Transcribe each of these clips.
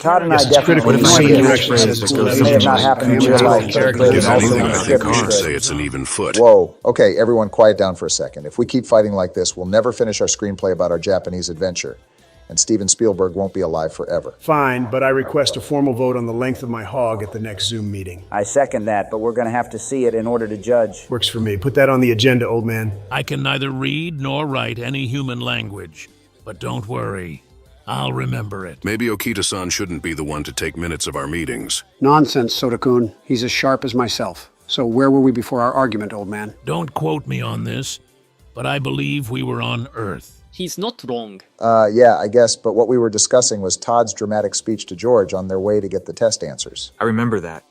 Todd and I Yes, it's critical definitely to see know direction this. says the school It may have not happened in real life, but it could, If and also anything, in I the think script we it should could. say it's an even foot. Whoa. Okay, everyone quiet down for a second. If we keep fighting like this, we'll never finish our screenplay about our Japanese adventure. And Steven Spielberg won't be alive forever. Fine, but I request a formal vote on the length of my hog at the next Zoom meeting. I second that, but we're going to have to see it in order to judge. Works for me. Put that on the agenda, old man. I can neither read nor write any human language, but don't worry. I'll remember it. Maybe Okita-san shouldn't be the one to take minutes of our meetings. Nonsense, Soda-kun. He's as sharp as myself. So where were we before our argument, old man? Don't quote me on this, but I believe we were on Earth. He's not wrong. Yeah, I guess, but what we were discussing was Todd's dramatic speech to George on their way to get the test answers. I remember that.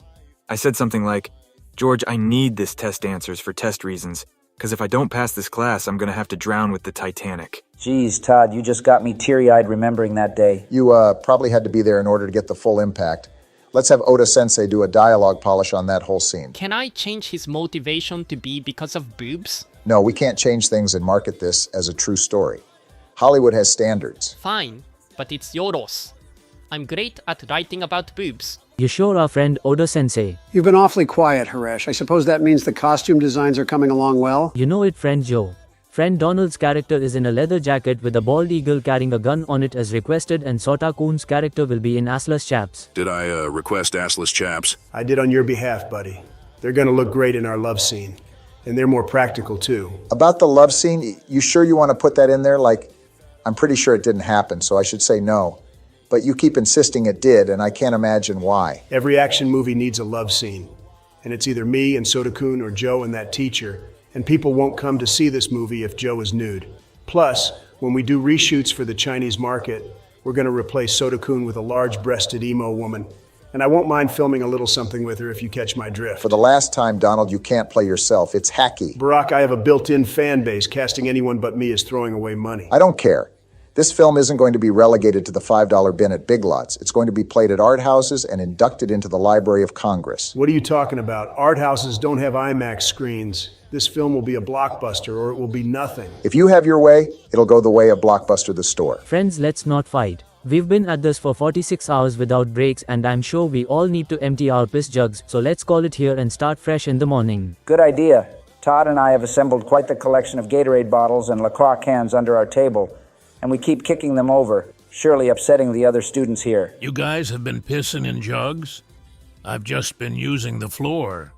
I said something like, George, I need this test answers for test reasons, because if I don't pass this class, I'm going to have to drown with the Titanic. Geez, Todd, you just got me teary-eyed remembering that day. You probably had to be there in order to get the full impact. Let's have Oda-sensei do a dialogue polish on that whole scene. Can I change his motivation to be because of boobs? No, we can't change things and market this as a true story. Hollywood has standards. Fine, but it's Yoros. I'm great at writing about boobs. You sure are, friend Oda-sensei. You've been awfully quiet, Haresh. I suppose that means the costume designs are coming along well? You know it, friend Joe. Friend Donald's character is in a leather jacket with a bald eagle carrying a gun on it as requested, and Sota-kun's character will be in assless chaps. Did I request assless chaps? I did on your behalf, buddy. They're going to look great in our love scene. And they're more practical, too. About the love scene, you sure you want to put that in there? Like, I'm pretty sure it didn't happen, so I should say no. But you keep insisting it did, and I can't imagine why. Every action movie needs a love scene. And it's either me and Soda-kun or Joe and that teacher. And people won't come to see this movie if Joe is nude. Plus, when we do reshoots for the Chinese market, we're going to replace Soda-kun with a large-breasted emo woman. And I won't mind filming a little something with her if you catch my drift. For the last time, Donald, you can't play yourself. It's hacky. Barack, I have a built-in fan base. Casting anyone but me is throwing away money. I don't care. This film isn't going to be relegated to the $5 bin at Big Lots. It's going to be played at art houses and inducted into the Library of Congress. What are you talking about? Art houses don't have IMAX screens. This film will be a blockbuster, or it will be nothing. If you have your way, it'll go the way of Blockbuster the store. Friends, let's not fight. We've been at this for 46 hours without breaks, and I'm sure we all need to empty our piss jugs, so let's call it here and start fresh in the morning. Good idea. Todd and I have assembled quite the collection of Gatorade bottles and La Croix cans under our table, and we keep kicking them over, surely upsetting the other students here. You guys have been pissing in jugs? I've just been using the floor.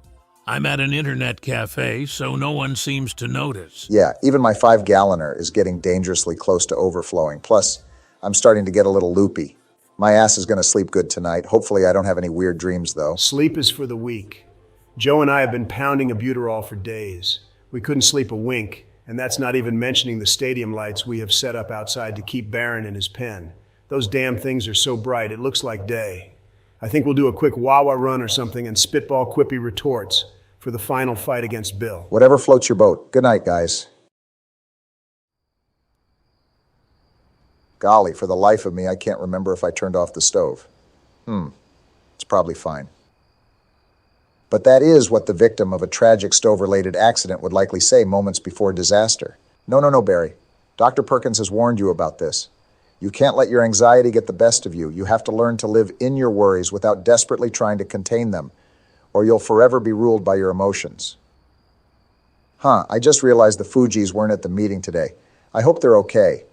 I'm at an internet cafe, so no one seems to notice. Yeah, even my 5-galloner is getting dangerously close to overflowing. Plus, I'm starting to get a little loopy. My ass is going to sleep good tonight. Hopefully I don't have any weird dreams, though. Sleep is for the weak. Joe and I have been pounding albuterol for days. We couldn't sleep a wink, and that's not even mentioning the stadium lights we have set up outside to keep Barron in his pen. Those damn things are so bright, it looks like day. I think we'll do a quick Wawa run or something and spitball quippy retorts for the final fight against Bill. Whatever floats your boat. Good night, guys. Golly, for the life of me, I can't remember if I turned off the stove. It's probably fine. But that is what the victim of a tragic stove-related accident would likely say moments before disaster. No, Barry. Dr. Perkins has warned you about this. You can't let your anxiety get the best of you. You have to learn to live in your worries without desperately trying to contain them, or you'll forever be ruled by your emotions. I just realized the Fujis weren't at the meeting today. I hope they're okay.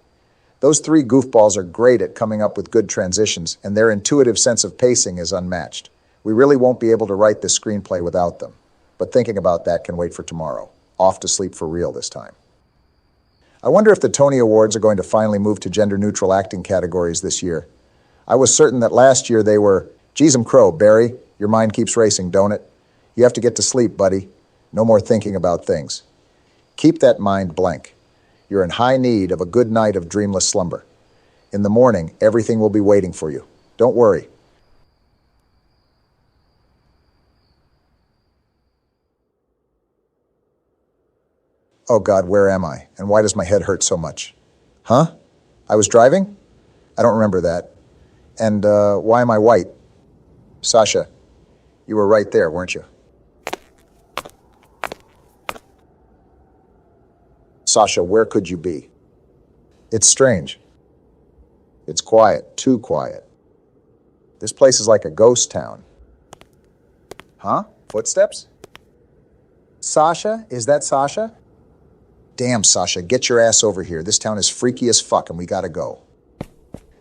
Those 3 goofballs are great at coming up with good transitions, and their intuitive sense of pacing is unmatched. We really won't be able to write this screenplay without them. But thinking about that can wait for tomorrow. Off to sleep for real this time. I wonder if the Tony Awards are going to finally move to gender-neutral acting categories this year. I was certain that last year they were, geez, I'm crow, Barry, your mind keeps racing, don't it? You have to get to sleep, buddy. No more thinking about things. Keep that mind blank. You're in high need of a good night of dreamless slumber. In the morning, everything will be waiting for you. Don't worry. Oh God, where am I? And why does my head hurt so much? Huh? I was driving? I don't remember that. And why am I white? Sasha, you were right there, weren't you? Sasha, where could you be? It's strange. It's quiet, too quiet. This place is like a ghost town. Huh? Footsteps? Sasha? Is that Sasha? Damn, Sasha, get your ass over here. This town is freaky as fuck and we gotta go.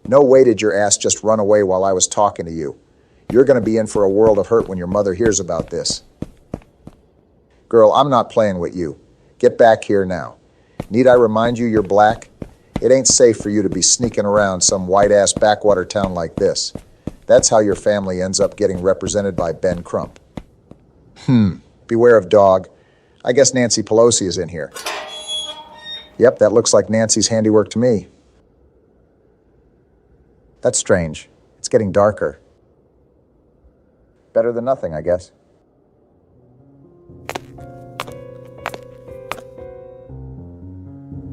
No way did your ass just run away while I was talking to you. You're gonna be in for a world of hurt when your mother hears about this. Girl, I'm not playing with you. Get back here now. Need I remind you you're black? It ain't safe for you to be sneaking around some white-ass backwater town like this. That's how your family ends up getting represented by Ben Crump. Beware of dog. I guess Nancy Pelosi is in here. Yep, that looks like Nancy's handiwork to me. That's strange. It's getting darker. Better than nothing, I guess.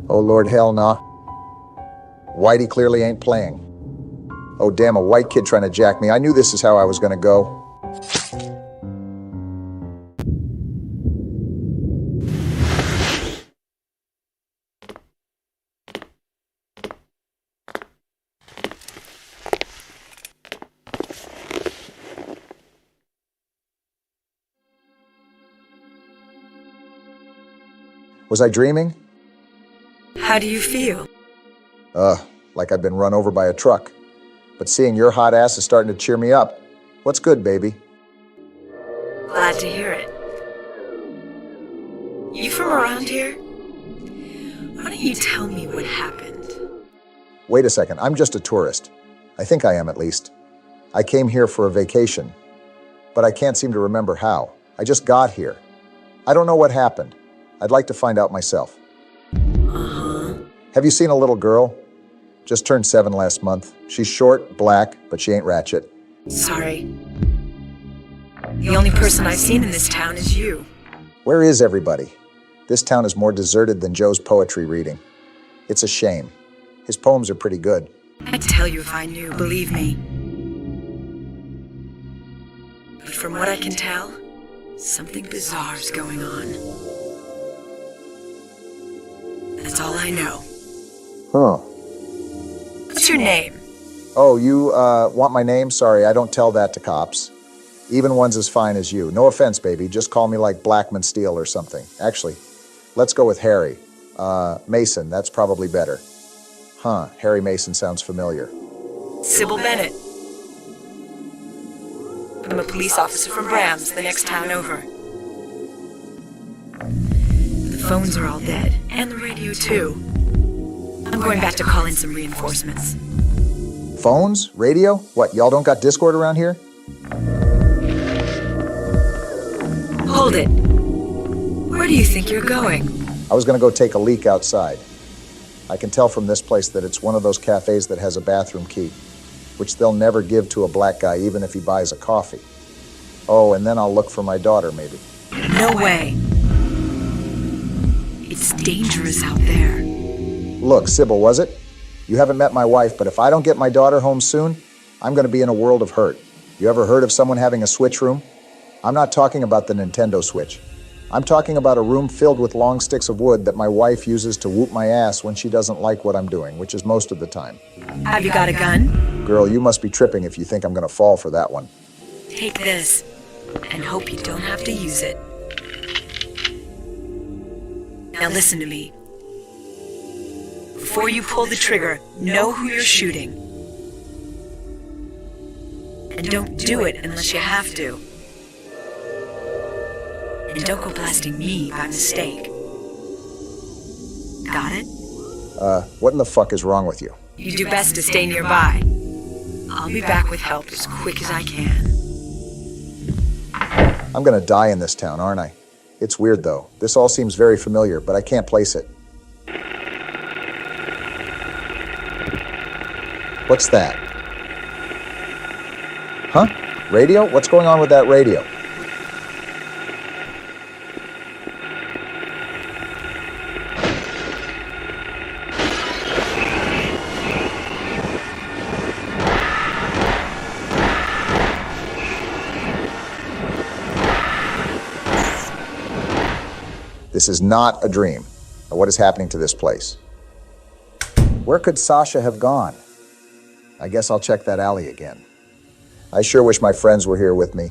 Oh Lord, hell nah. Whitey clearly ain't playing. Oh damn, a white kid trying to jack me. I knew this is how I was gonna go. Was I dreaming? How do you feel? Like I've been run over by a truck. But seeing your hot ass is starting to cheer me up. What's good, baby? Glad to hear it. You from around here? Why don't you tell me what happened? Wait a second, I'm just a tourist. I think I am, at least. I came here for a vacation, but I can't seem to remember how. I just got here. I don't know what happened. I'd like to find out myself. Have you seen a little girl? Just turned 7 last month. She's short, black, but she ain't ratchet. Sorry. The only person I've seen in this town is you. Where is everybody? This town is more deserted than Joe's poetry reading. It's a shame. His poems are pretty good. I'd tell you if I knew, believe me. But from what I can tell, something bizarre's going on. That's all I know. Huh. What's your name? Oh, you, want my name? Sorry, I don't tell that to cops. Even ones as fine as you. No offense, baby. Just call me like Blackman Steel or something. Actually, let's go with Harry. Mason, that's probably better. Huh, Harry Mason sounds familiar. Sybil Bennett. I'm a police officer from Brams, the next town over. The phones are all dead, and the radio too. I'm going back to call in some reinforcements. Phones? Radio? What, y'all don't got Discord around here? Hold it. Where do you think you're going? I was gonna go take a leak outside. I can tell from this place that it's one of those cafes that has a bathroom key, which they'll never give to a black guy even if he buys a coffee. Oh, and then I'll look for my daughter, maybe. No way. It's dangerous out there. Look, Sybil, was it? You haven't met my wife, but if I don't get my daughter home soon, I'm gonna be in a world of hurt. You ever heard of someone having a switch room? I'm not talking about the Nintendo Switch. I'm talking about a room filled with long sticks of wood that my wife uses to whoop my ass when she doesn't like what I'm doing, which is most of the time. Have you got a gun? Girl, you must be tripping if you think I'm gonna fall for that one. Take this, and hope you don't have to use it. Now listen to me. Before you pull the trigger, know who you're shooting. And don't do it unless you have to. And don't go blasting me by mistake. Got it? What in the fuck is wrong with you? You do best to stay nearby. I'll be back with help as quick as I can. I'm gonna die in this town, aren't I? It's weird, though. This all seems very familiar, but I can't place it. What's that? Huh? Radio? What's going on with that radio? This is not a dream. What is happening to this place? Where could Sasha have gone? I guess I'll check that alley again. I sure wish my friends were here with me.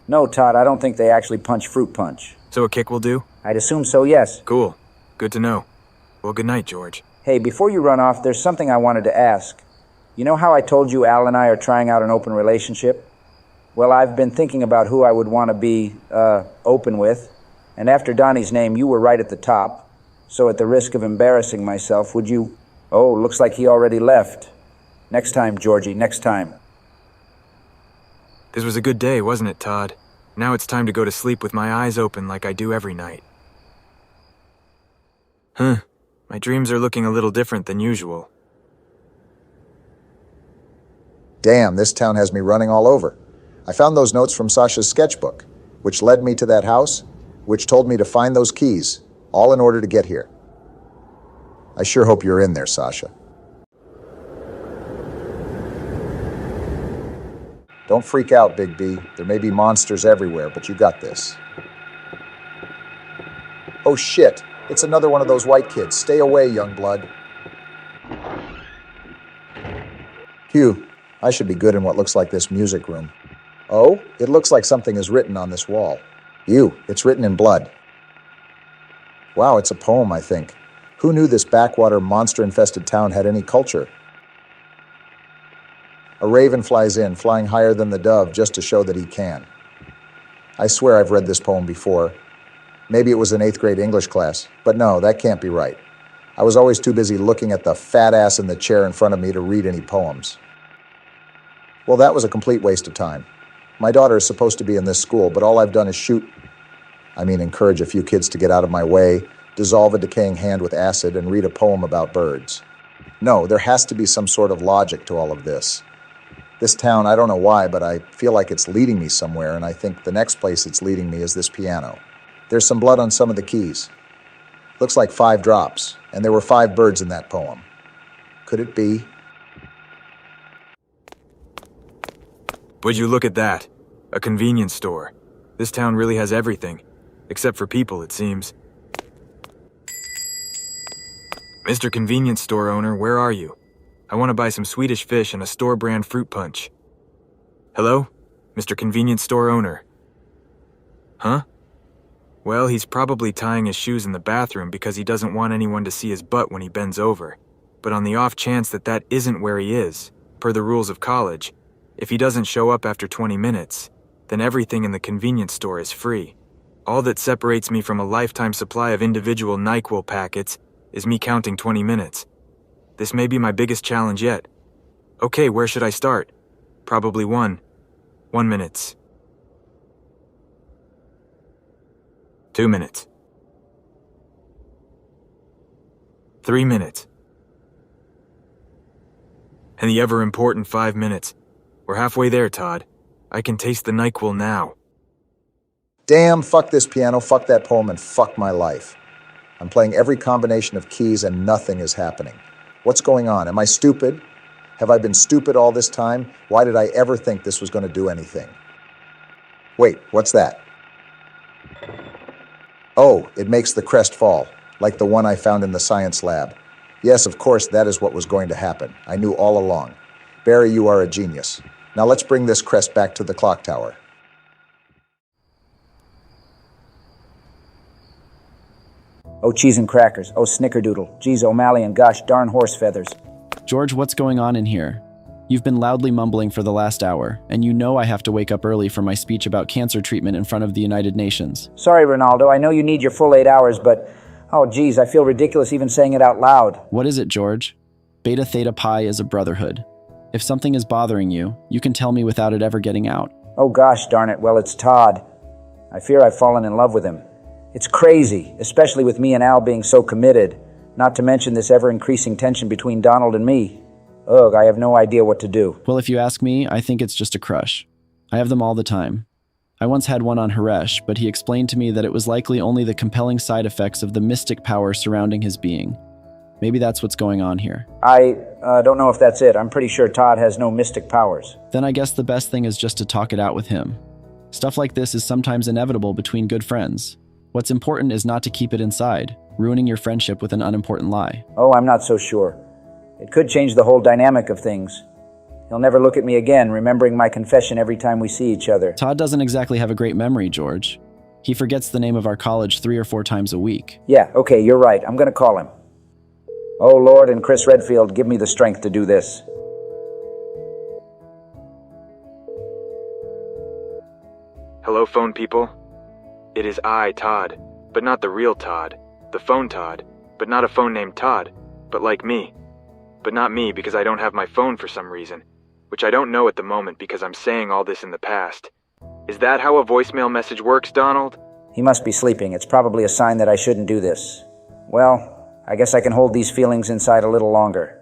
No, Todd, I don't think they actually punch fruit punch. So a kick will do? I'd assume so, yes. Cool. Good to know. Well, good night, George. Hey, before you run off, there's something I wanted to ask. You know how I told you Al and I are trying out an open relationship? Well, I've been thinking about who I would want to be, open with. And after Donnie's name, you were right at the top. So at the risk of embarrassing myself, would you... Oh, looks like he already left. Next time, Georgie, next time. This was a good day, wasn't it, Todd? Now it's time to go to sleep with my eyes open like I do every night. My dreams are looking a little different than usual. Damn, this town has me running all over. I found those notes from Sasha's sketchbook, which led me to that house, which told me to find those keys, all in order to get here. I sure hope you're in there, Sasha. Don't freak out, Big B. There may be monsters everywhere, but you got this. Oh shit, it's another one of those white kids. Stay away, young blood. Phew, I should be good in what looks like this music room. Oh, it looks like something is written on this wall. Ew, it's written in blood. Wow, it's a poem, I think. Who knew this backwater, monster-infested town had any culture? A raven flies in, flying higher than the dove, just to show that he can. I swear I've read this poem before. Maybe it was in 8th grade English class, but no, that can't be right. I was always too busy looking at the fat ass in the chair in front of me to read any poems. Well, that was a complete waste of time. My daughter is supposed to be in this school, but all I've done is encourage a few kids to get out of my way, dissolve a decaying hand with acid, and read a poem about birds. No, there has to be some sort of logic to all of this. This town, I don't know why, but I feel like it's leading me somewhere, and I think the next place it's leading me is this piano. There's some blood on some of the keys. Looks like 5 drops, and there were 5 birds in that poem. Could it be? Would you look at that? A convenience store. This town really has everything. Except for people, it seems. Mr. Convenience Store owner, where are you? I want to buy some Swedish fish and a store-brand fruit punch. Hello? Mr. Convenience Store owner. Huh? Well, he's probably tying his shoes in the bathroom because he doesn't want anyone to see his butt when he bends over. But on the off chance that that isn't where he is, per the rules of college, if he doesn't show up after 20 minutes, then everything in the convenience store is free. All that separates me from a lifetime supply of individual NyQuil packets is me counting 20 minutes. This may be my biggest challenge yet. Okay, where should I start? Probably 1 minute. 2 minutes. 3 minutes. And the ever-important 5 minutes. We're halfway there, Todd. I can taste the NyQuil now. Damn, fuck this piano, fuck that poem, and fuck my life. I'm playing every combination of keys and nothing is happening. What's going on? Am I stupid? Have I been stupid all this time? Why did I ever think this was going to do anything? Wait, what's that? Oh, it makes the crest fall, like the one I found in the science lab. Yes, of course, that is what was going to happen. I knew all along. Barry, you are a genius. Now let's bring this crest back to the clock tower. Oh, cheese and crackers. Oh, snickerdoodle. Geez, O'Malley, and gosh darn horse feathers. George, what's going on in here? You've been loudly mumbling for the last hour, and you know I have to wake up early for my speech about cancer treatment in front of the United Nations. Sorry, Ronaldo. I know you need your full 8 hours, but... Oh, geez, I feel ridiculous even saying it out loud. What is it, George? Beta Theta Pi is a brotherhood. If something is bothering you, you can tell me without it ever getting out. Oh, gosh darn it. Well, it's Todd. I fear I've fallen in love with him. It's crazy, especially with me and Al being so committed, not to mention this ever-increasing tension between Donald and me. Ugh, I have no idea what to do. Well, if you ask me, I think it's just a crush. I have them all the time. I once had one on Haresh, but he explained to me that it was likely only the compelling side effects of the mystic power surrounding his being. Maybe that's what's going on here. I don't know if that's it. I'm pretty sure Todd has no mystic powers. Then I guess the best thing is just to talk it out with him. Stuff like this is sometimes inevitable between good friends. What's important is not to keep it inside, ruining your friendship with an unimportant lie. Oh, I'm not so sure. It could change the whole dynamic of things. He'll never look at me again, remembering my confession every time we see each other. Todd doesn't exactly have a great memory, George. He forgets the name of our college 3 or 4 times a week. Yeah, okay, you're right. I'm gonna call him. Oh, Lord and Chris Redfield, give me the strength to do this. Hello, phone people? It is I, Todd, but not the real Todd. The phone Todd, but not a phone named Todd, but like me. But not me because I don't have my phone for some reason, which I don't know at the moment because I'm saying all this in the past. Is that how a voicemail message works, Donald? He must be sleeping. It's probably a sign that I shouldn't do this. Well, I guess I can hold these feelings inside a little longer.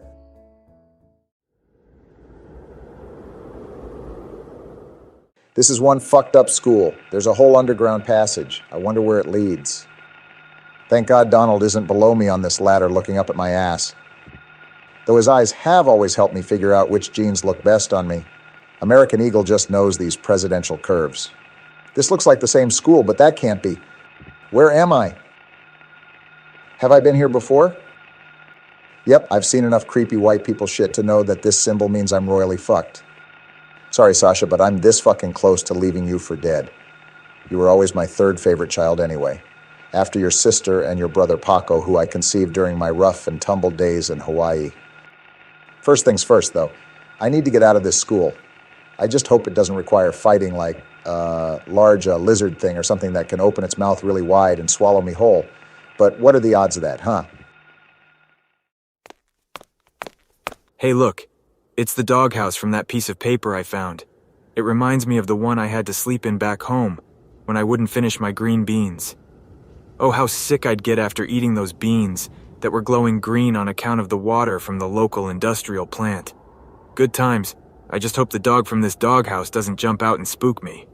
This is one fucked up school. There's a whole underground passage. I wonder where it leads. Thank God Donald isn't below me on this ladder looking up at my ass. Though his eyes have always helped me figure out which jeans look best on me. American Eagle just knows these presidential curves. This looks like the same school, but that can't be. Where am I? Have I been here before? Yep, I've seen enough creepy white people shit to know that this symbol means I'm royally fucked. Sorry, Sasha, but I'm this fucking close to leaving you for dead. You were always my third favorite child anyway. After your sister and your brother Paco, who I conceived during my rough and tumble days in Hawaii. First things first, though. I need to get out of this school. I just hope it doesn't require fighting like a large lizard thing or something that can open its mouth really wide and swallow me whole. But what are the odds of that, huh? Hey, look. It's the doghouse from that piece of paper I found. It reminds me of the one I had to sleep in back home when I wouldn't finish my green beans. Oh, how sick I'd get after eating those beans that were glowing green on account of the water from the local industrial plant. Good times. I just hope the dog from this doghouse doesn't jump out and spook me.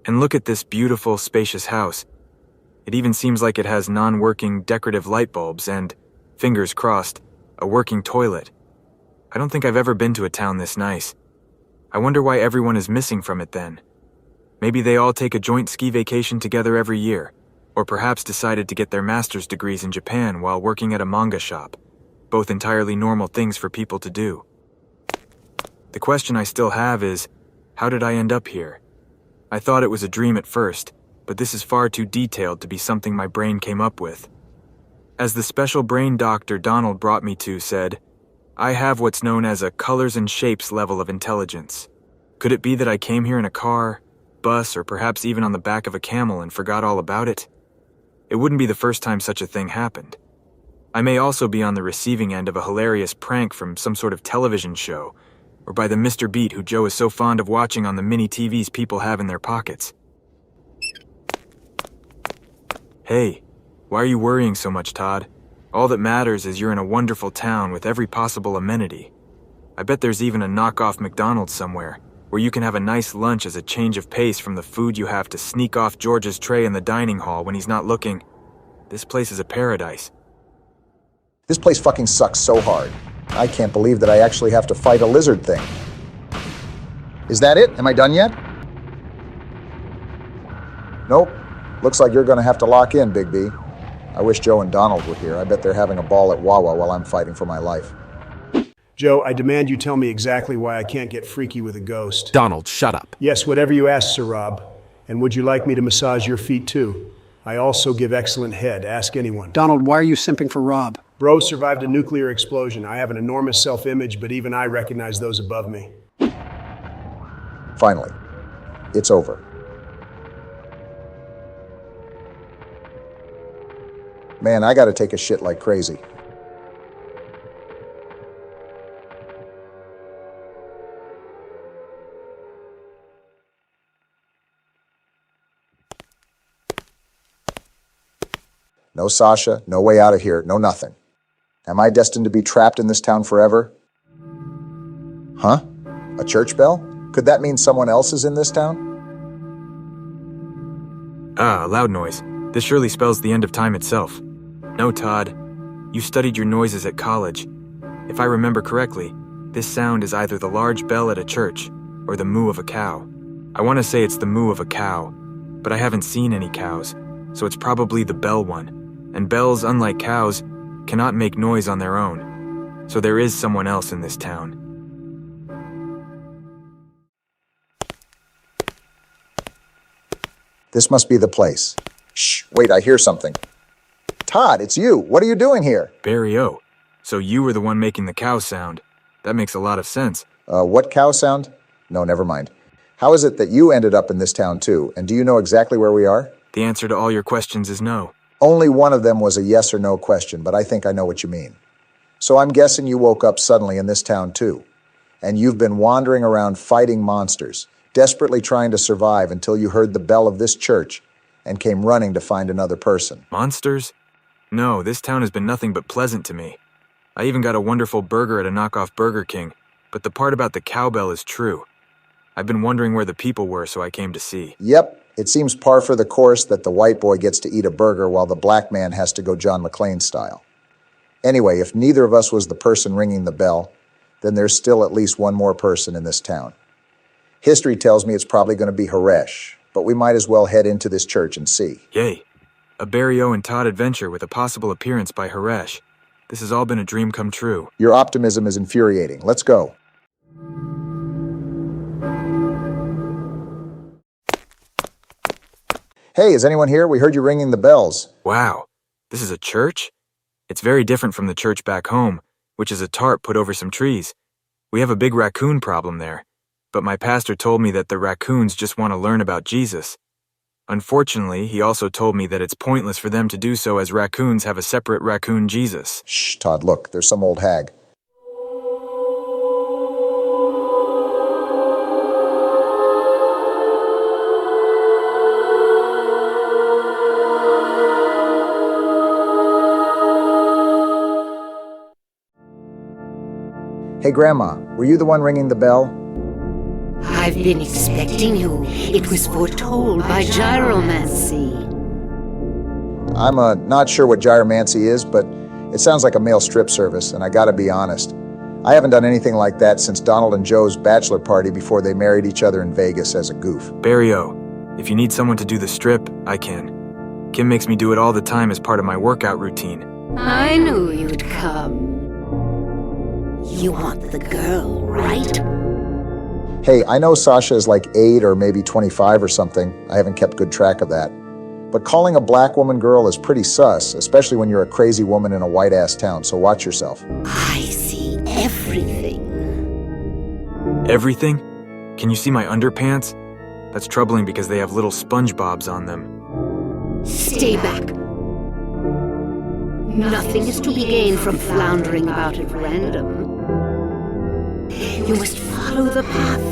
And look at this beautiful, spacious house. It even seems like it has non-working decorative light bulbs and, fingers crossed, a working toilet. I don't think I've ever been to a town this nice. I wonder why everyone is missing from it then. Maybe they all take a joint ski vacation together every year, or perhaps decided to get their master's degrees in Japan while working at a manga shop. Both entirely normal things for people to do. The question I still have is, how did I end up here? I thought it was a dream at first, but this is far too detailed to be something my brain came up with. As the special brain doctor Donald brought me to said, I have what's known as a colors and shapes level of intelligence. Could it be that I came here in a car, bus, or perhaps even on the back of a camel and forgot all about it? It wouldn't be the first time such a thing happened. I may also be on the receiving end of a hilarious prank from some sort of television show, or by the Mr. Beat who Joe is so fond of watching on the mini TVs people have in their pockets. Hey, why are you worrying so much, Todd? All that matters is you're in a wonderful town with every possible amenity. I bet there's even a knockoff McDonald's somewhere, where you can have a nice lunch as a change of pace from the food you have to sneak off George's tray in the dining hall when he's not looking. This place is a paradise. This place fucking sucks so hard. I can't believe that I actually have to fight a lizard thing. Is that it? Am I done yet? Nope. Looks like you're gonna have to lock in, Big B. I wish Joe and Donald were here. I bet they're having a ball at Wawa while I'm fighting for my life. Joe, I demand you tell me exactly why I can't get freaky with a ghost. Donald, shut up. Yes, whatever you ask, Sir Rob. And would you like me to massage your feet too? I also give excellent head. Ask anyone. Donald, why are you simping for Rob? Bro survived a nuclear explosion. I have an enormous self-image, but even I recognize those above me. Finally, it's over. Man, I gotta take a shit like crazy. No Sasha, no way out of here, no nothing. Am I destined to be trapped in this town forever? Huh? A church bell? Could that mean someone else is in this town? Ah, a loud noise. This surely spells the end of time itself. No, Todd. You studied your noises at college. If I remember correctly, this sound is either the large bell at a church or the moo of a cow. I want to say it's the moo of a cow, but I haven't seen any cows, so it's probably the bell one. And bells, unlike cows, cannot make noise on their own. So there is someone else in this town. This must be the place. Shh, wait, I hear something. Todd, it's you. What are you doing here? Barry O. So you were the one making the cow sound. That makes a lot of sense. What cow sound? No, never mind. How is it that you ended up in this town too? And do you know exactly where we are? The answer to all your questions is no. Only one of them was a yes or no question, but I think I know what you mean. So I'm guessing you woke up suddenly in this town too. And you've been wandering around fighting monsters, desperately trying to survive until you heard the bell of this church and came running to find another person. Monsters? No, this town has been nothing but pleasant to me. I even got a wonderful burger at a knockoff Burger King, but the part about the cowbell is true. I've been wondering where the people were, so I came to see. Yep, it seems par for the course that the white boy gets to eat a burger while the black man has to go John McClane style. Anyway, if neither of us was the person ringing the bell, then there's still at least one more person in this town. History tells me it's probably going to be Haresh, but we might as well head into this church and see. Yay. A Barry O and Todd adventure with a possible appearance by Haresh. This has all been a dream come true. Your optimism is infuriating. Let's go. Hey, is anyone here? We heard you ringing the bells. Wow. This is a church? It's very different from the church back home, which is a tarp put over some trees. We have a big raccoon problem there, but my pastor told me that the raccoons just want to learn about Jesus. Unfortunately, he also told me that it's pointless for them to do so as raccoons have a separate raccoon Jesus. Shh, Todd, look, there's some old hag. Hey, Grandma, were you the one ringing the bell? I've been expecting you. It was foretold by gyromancy. I'm not sure what gyromancy is, but it sounds like a male strip service, and I gotta be honest. I haven't done anything like that since Donald and Joe's bachelor party before they married each other in Vegas as a goof. Barry O, if you need someone to do the strip, I can. Kim makes me do it all the time as part of my workout routine. I knew you'd come. You want the girl, right? Hey, I know Sasha is like 8 or maybe 25 or something. I haven't kept good track of that. But calling a black woman girl is pretty sus, especially when you're a crazy woman in a white-ass town, so watch yourself. I see everything. Everything? Can you see my underpants? That's troubling because they have little SpongeBobs on them. Stay back. Nothing is to be gained from floundering about at random. You must follow the path.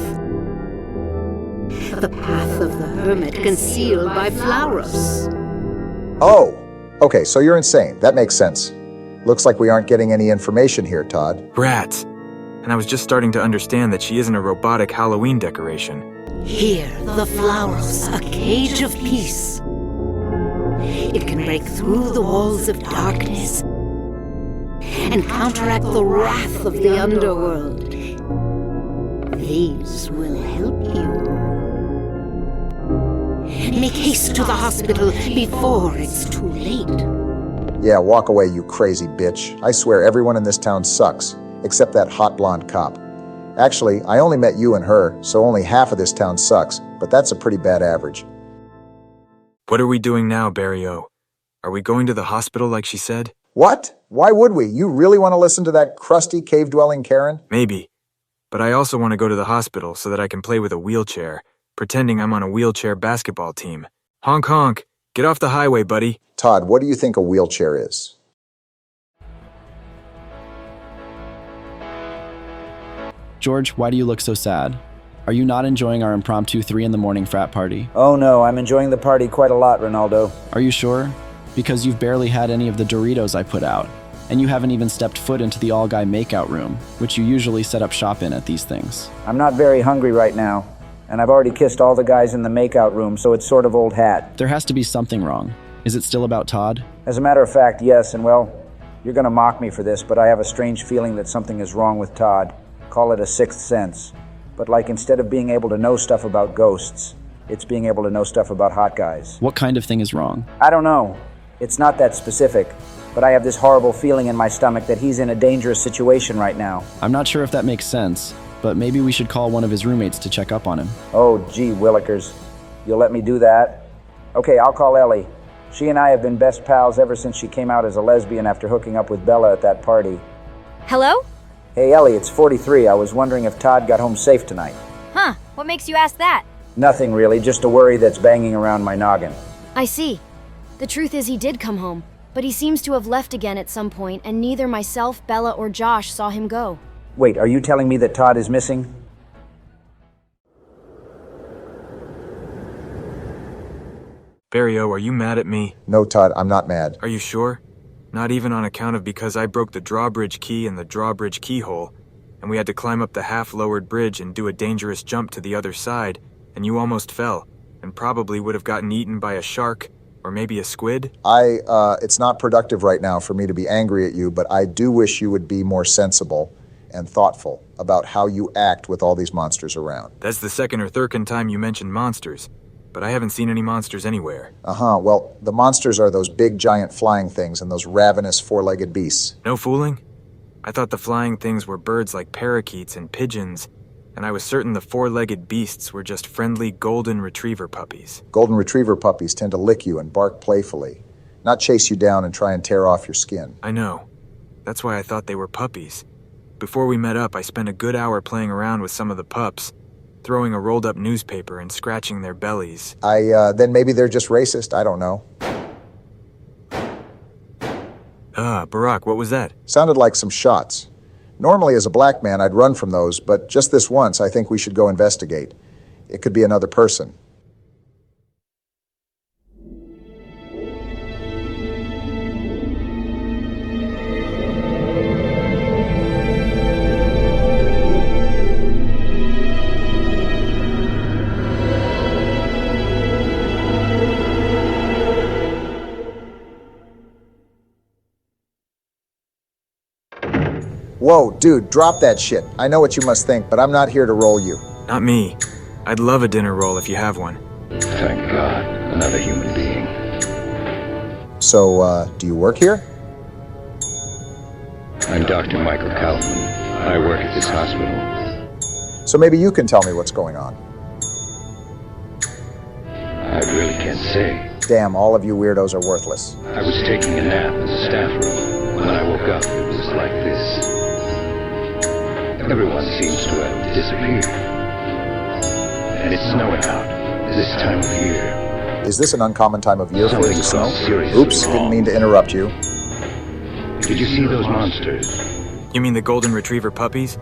The path of the hermit concealed by flowers. Oh, okay, so you're insane. That makes sense. Looks like we aren't getting any information here, Todd. Rats. And I was just starting to understand that she isn't a robotic Halloween decoration. Here, the flowers, a cage of peace. It can break through the walls of darkness and counteract the wrath of the underworld. These will help you. Make haste to the hospital before it's too late. Yeah, walk away, you crazy bitch. I swear everyone in this town sucks, except that hot blonde cop. Actually, I only met you and her, so only half of this town sucks, but that's a pretty bad average. What are we doing now, Barry O? Are we going to the hospital like she said? What? Why would we? You really want to listen to that crusty cave-dwelling Karen? Maybe. But I also want to go to the hospital so that I can play with a wheelchair, pretending I'm on a wheelchair basketball team. Honk honk. Get off the highway, buddy. Todd, what do you think a wheelchair is? George, why do you look so sad? Are you not enjoying our impromptu 3 in the morning frat party? Oh no, I'm enjoying the party quite a lot, Ronaldo. Are you sure? Because you've barely had any of the Doritos I put out, and you haven't even stepped foot into the all-guy makeout room, which you usually set up shop in at these things. I'm not very hungry right now, and I've already kissed all the guys in the makeout room, so it's sort of old hat. There has to be something wrong. Is it still about Todd? As a matter of fact, yes, and well, you're gonna mock me for this, but I have a strange feeling that something is wrong with Todd. Call it a sixth sense. But like instead of being able to know stuff about ghosts, it's being able to know stuff about hot guys. What kind of thing is wrong? I don't know. It's not that specific, but I have this horrible feeling in my stomach that he's in a dangerous situation right now. I'm not sure if that makes sense, but maybe we should call one of his roommates to check up on him. Oh, gee, Willikers. You'll let me do that? Okay, I'll call Ellie. She and I have been best pals ever since she came out as a lesbian after hooking up with Bella at that party. Hello? Hey, Ellie, it's 43. I was wondering if Todd got home safe tonight. Huh, what makes you ask that? Nothing really, just a worry that's banging around my noggin. I see. The truth is he did come home, but he seems to have left again at some point, and neither myself, Bella, or Josh saw him go. Wait, are you telling me that Todd is missing? Barrio, are you mad at me? No, Todd, I'm not mad. Are you sure? Not even on account of because I broke the drawbridge key and the drawbridge keyhole, and we had to climb up the half-lowered bridge and do a dangerous jump to the other side, and you almost fell, and probably would have gotten eaten by a shark, or maybe a squid? It's not productive right now for me to be angry at you, but I do wish you would be more sensible and thoughtful about how you act with all these monsters around. That's the second or third time you mentioned monsters, but I haven't seen any monsters anywhere. Well, the monsters are those big giant flying things and those ravenous four-legged beasts. No fooling? I thought the flying things were birds like parakeets and pigeons, and I was certain the four-legged beasts were just friendly golden retriever puppies. Golden retriever puppies tend to lick you and bark playfully, not chase you down and try and tear off your skin. I know. That's why I thought they were puppies. Before we met up, I spent a good hour playing around with some of the pups, throwing a rolled-up newspaper and scratching their bellies. Then maybe they're just racist, I don't know. Barack, what was that? Sounded like some shots. Normally, as a black man, I'd run from those, but just this once, I think we should go investigate. It could be another person. Whoa, dude, drop that shit. I know what you must think, but I'm not here to roll you. Not me. I'd love a dinner roll if you have one. Thank God, another human being. So, do you work here? I'm Dr. Michael Kaufman. I work at this hospital. So maybe you can tell me what's going on. I really can't say. Damn, all of you weirdos are worthless. I was taking a nap in the staff room. When I woke up, it was like this. Everyone seems to have disappeared. And it's snowing out, this time of year. Is this an uncommon time of year for it to snow? Seriously Oops, didn't wrong. mean to interrupt you. Did you see those monsters? You mean the golden retriever puppies?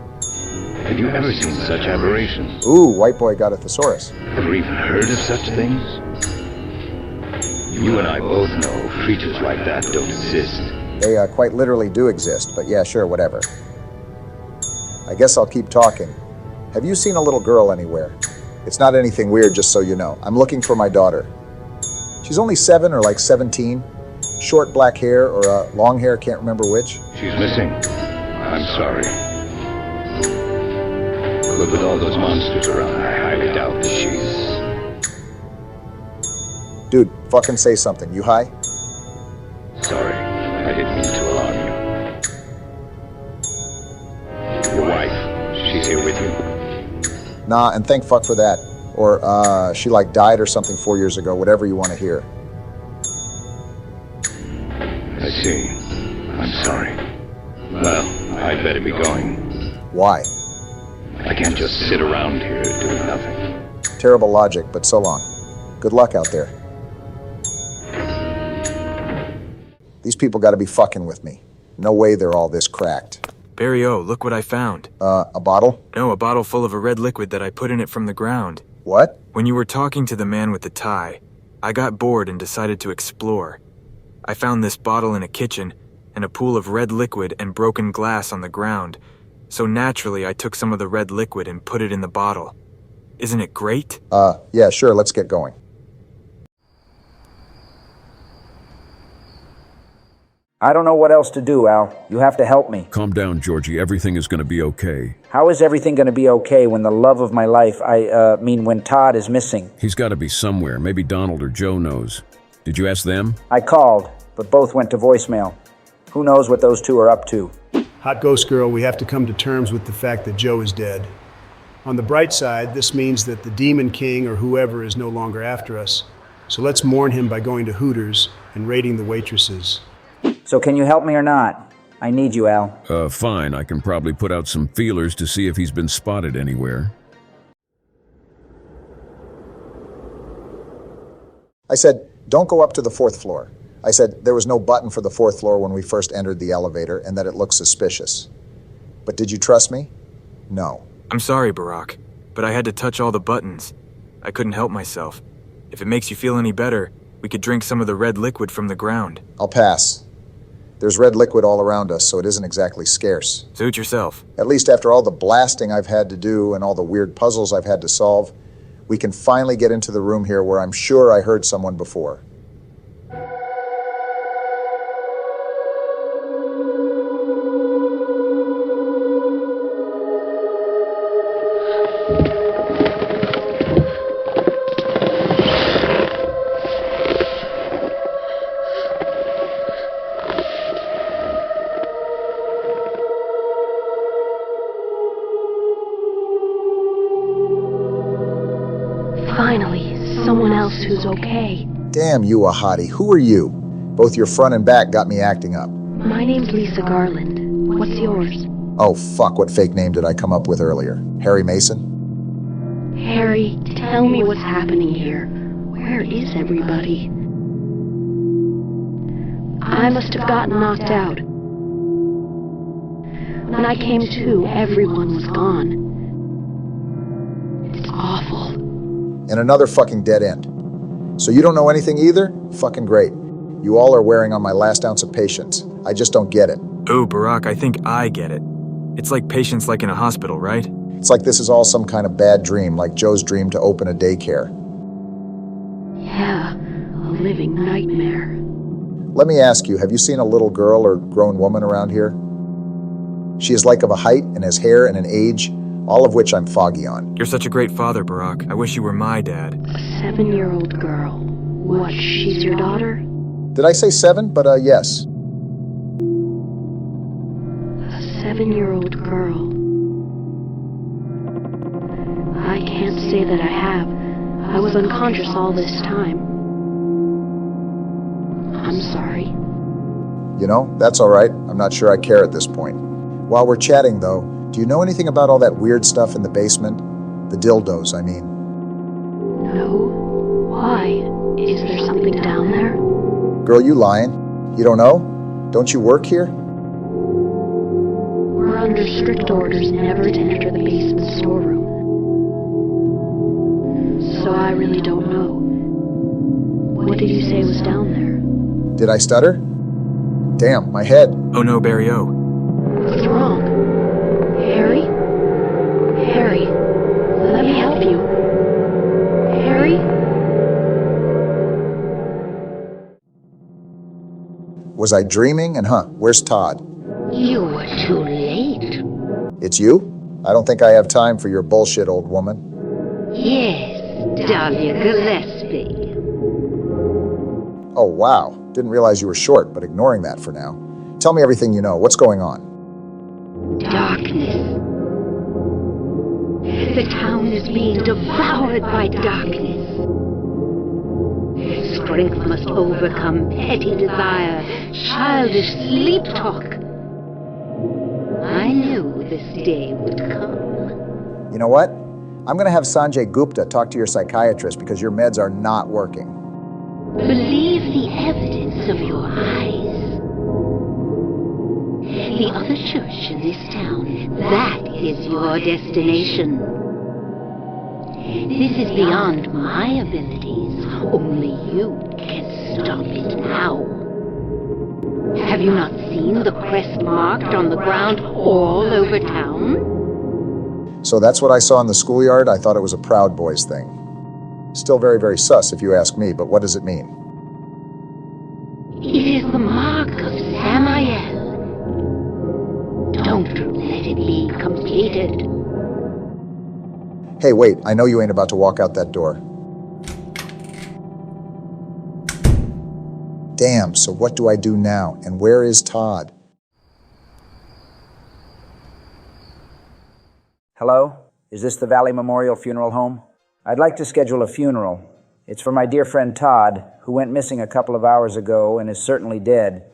Have you ever seen such aberrations? Ooh, white boy got a thesaurus. Ever even heard of such things? You and I both know creatures like that don't exist. They quite literally do exist, but yeah, sure, whatever. I guess I'll keep talking. Have you seen a little girl anywhere? It's not anything weird, just so you know. I'm looking for my daughter. She's only 7 or like 17. Short black hair or long hair, can't remember which. She's missing. I'm sorry. But with all those monsters around, I highly doubt that she's... Dude, fucking say something. You high? Sorry, I didn't mean to alarm you. Your wife, she's here with you? Nah, and thank fuck for that. Or, she like died or something 4 years ago, whatever you want to hear. I see. I'm sorry. Well, I'd better be going. Why? I can't just sit around here doing nothing. Terrible logic, but so long. Good luck out there. These people gotta be fucking with me. No way they're all this cracked. Barrio, look what I found. A bottle? No, a bottle full of a red liquid that I put in it from the ground. What? When you were talking to the man with the tie, I got bored and decided to explore. I found this bottle in a kitchen, and a pool of red liquid and broken glass on the ground. So naturally, I took some of the red liquid and put it in the bottle. Isn't it great? Yeah, sure, let's get going. I don't know what else to do, Al. You have to help me. Calm down, Georgie. Everything is going to be okay. How is everything going to be okay when the love of my life, when Todd is missing? He's got to be somewhere. Maybe Donald or Joe knows. Did you ask them? I called. but both went to voicemail. Who knows what those two are up to? Hot Ghost Girl, we have to come to terms with the fact that Joe is dead. On the bright side, this means that the Demon King or whoever is no longer after us. So let's mourn him by going to Hooters and raiding the waitresses. So can you help me or not? I need you, Al. Fine. I can probably put out some feelers to see if he's been spotted anywhere. I said, don't go up to the 4th floor. I said there was no button for the 4th floor when we first entered the elevator and that it looked suspicious. But did you trust me? No. I'm sorry, Barack, but I had to touch all the buttons. I couldn't help myself. If it makes you feel any better, we could drink some of the red liquid from the ground. I'll pass. There's red liquid all around us, so it isn't exactly scarce. Suit yourself. At least after all the blasting I've had to do and all the weird puzzles I've had to solve, we can finally get into the room here where I'm sure I heard someone before. Finally, someone else who's okay. Damn you, a hottie. Who are you? Both your front and back got me acting up. My name's Lisa Garland. What's yours? Oh, fuck, what fake name did I come up with earlier? Harry Mason? Harry, tell me what's happening here. Where is everybody? I must have gotten knocked out. When I came to, everyone was gone. It's awful. And another fucking dead end. So you don't know anything either? Fucking great. You all are wearing on my last ounce of patience. I just don't get it. Oh, Barack, I think I get it. It's like patients like in a hospital, right? It's like this is all some kind of bad dream, like Joe's dream to open a daycare. Yeah, a living nightmare. Let me ask you, have you seen a little girl or grown woman around here? She is like of a height and has hair and an age, all of which I'm foggy on. You're such a great father, Barack. I wish you were my dad. A 7-year-old girl. What, she's your daughter? Did I say 7? But yes. A 7-year-old girl. I can't say that I have. I was unconscious all this time. I'm sorry. You know, that's all right. I'm not sure I care at this point. While we're chatting, though, do you know anything about all that weird stuff in the basement? The dildos, I mean. No. Why? Is there something down there? Girl, you lying? You don't know? Don't you work here? We're under strict orders never to enter the basement storeroom. So I really don't know. What did you say was down there? Did I stutter? Damn, my head. Oh no, Barry O. What's wrong? Harry? Harry, let me help you. Harry? Was I dreaming? And where's Todd? You were too late. It's you? I don't think I have time for your bullshit, old woman. Yes, Dahlia Gillespie. Oh, wow. Didn't realize you were short, but ignoring that for now. Tell me everything you know. What's going on? Darkness. The town is being devoured by darkness. Strength must overcome petty desire, childish sleep talk. I knew this day would come. You know what? I'm going to have Sanjay Gupta talk to your psychiatrist because your meds are not working. Believe the evidence of your eyes. The other church in this town, that is your destination. This is beyond my abilities. Only you can stop it now. Have you not seen the crest marked on the ground all over town? So that's what I saw in the schoolyard? I thought it was a Proud Boys thing. Still very, very sus if you ask me, but what does it mean? It is the mark of Samael. Don't let it be completed. Hey, wait, I know you ain't about to walk out that door. Damn, so what do I do now? And where is Todd? Hello? Is this the Valley Memorial Funeral Home? I'd like to schedule a funeral. It's for my dear friend Todd, who went missing a couple of hours ago and is certainly dead.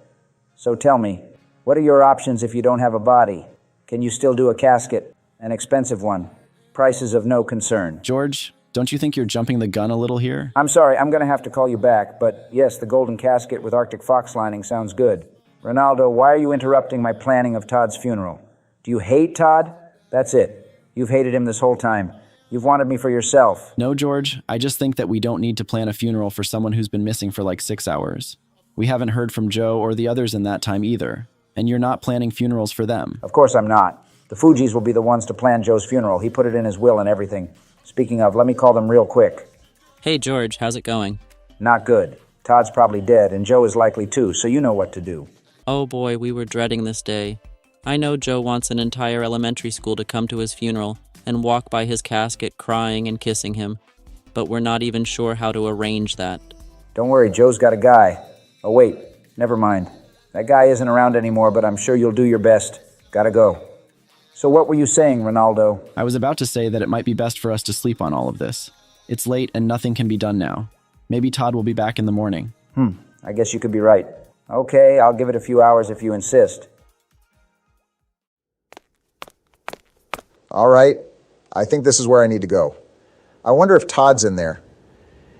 So tell me, what are your options if you don't have a body? Can you still do a casket? An expensive one. Prices of no concern. George, don't you think you're jumping the gun a little here? I'm sorry, I'm going to have to call you back, but yes, the golden casket with Arctic fox lining sounds good. Ronaldo, why are you interrupting my planning of Todd's funeral? Do you hate Todd? That's it. You've hated him this whole time. You've wanted me for yourself. No, George, I just think that we don't need to plan a funeral for someone who's been missing for like 6 hours. We haven't heard from Joe or the others in that time either, and you're not planning funerals for them. Of course I'm not. The Fujis will be the ones to plan Joe's funeral. He put it in his will and everything. Speaking of, let me call them real quick. Hey, George, how's it going? Not good. Todd's probably dead, and Joe is likely too, so you know what to do. Oh boy, we were dreading this day. I know Joe wants an entire elementary school to come to his funeral and walk by his casket crying and kissing him, but we're not even sure how to arrange that. Don't worry, Joe's got a guy. Oh wait, never mind. That guy isn't around anymore, but I'm sure you'll do your best. Gotta go. So what were you saying, Ronaldo? I was about to say that it might be best for us to sleep on all of this. It's late and nothing can be done now. Maybe Todd will be back in the morning. I guess you could be right. Okay, I'll give it a few hours if you insist. All right, I think this is where I need to go. I wonder if Todd's in there.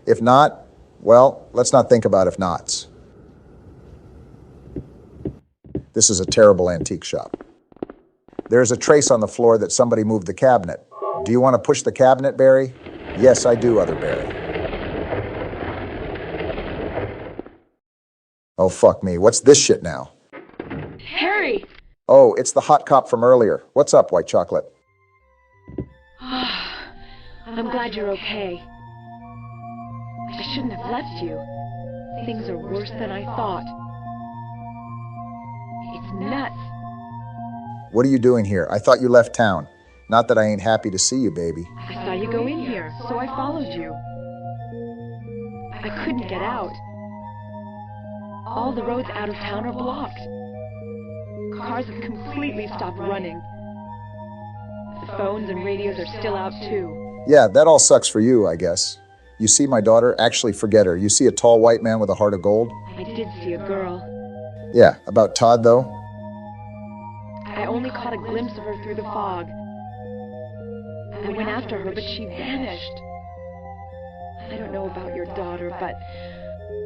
If not, well, let's not think about if nots. This is a terrible antique shop. There's a trace on the floor that somebody moved the cabinet. Do you want to push the cabinet, Barry? Yes, I do, other Barry. Oh, fuck me. What's this shit now? Harry! Oh, it's the hot cop from earlier. What's up, White Chocolate? I'm glad you're okay. I shouldn't have left you. Things are worse than I thought. It's nuts. What are you doing here? I thought you left town. Not that I ain't happy to see you, baby. I saw you go in here, so I followed you. I couldn't get out. All the roads out of town are blocked. Cars have completely stopped running. The phones and radios are still out too. Yeah, that all sucks for you, I guess. You see my daughter? Actually, forget her. You see a tall white man with a heart of gold? I did see a girl. Yeah, about Todd, though? I only caught a glimpse of her through the fog. I went after her, but she vanished. I don't know about your daughter, but...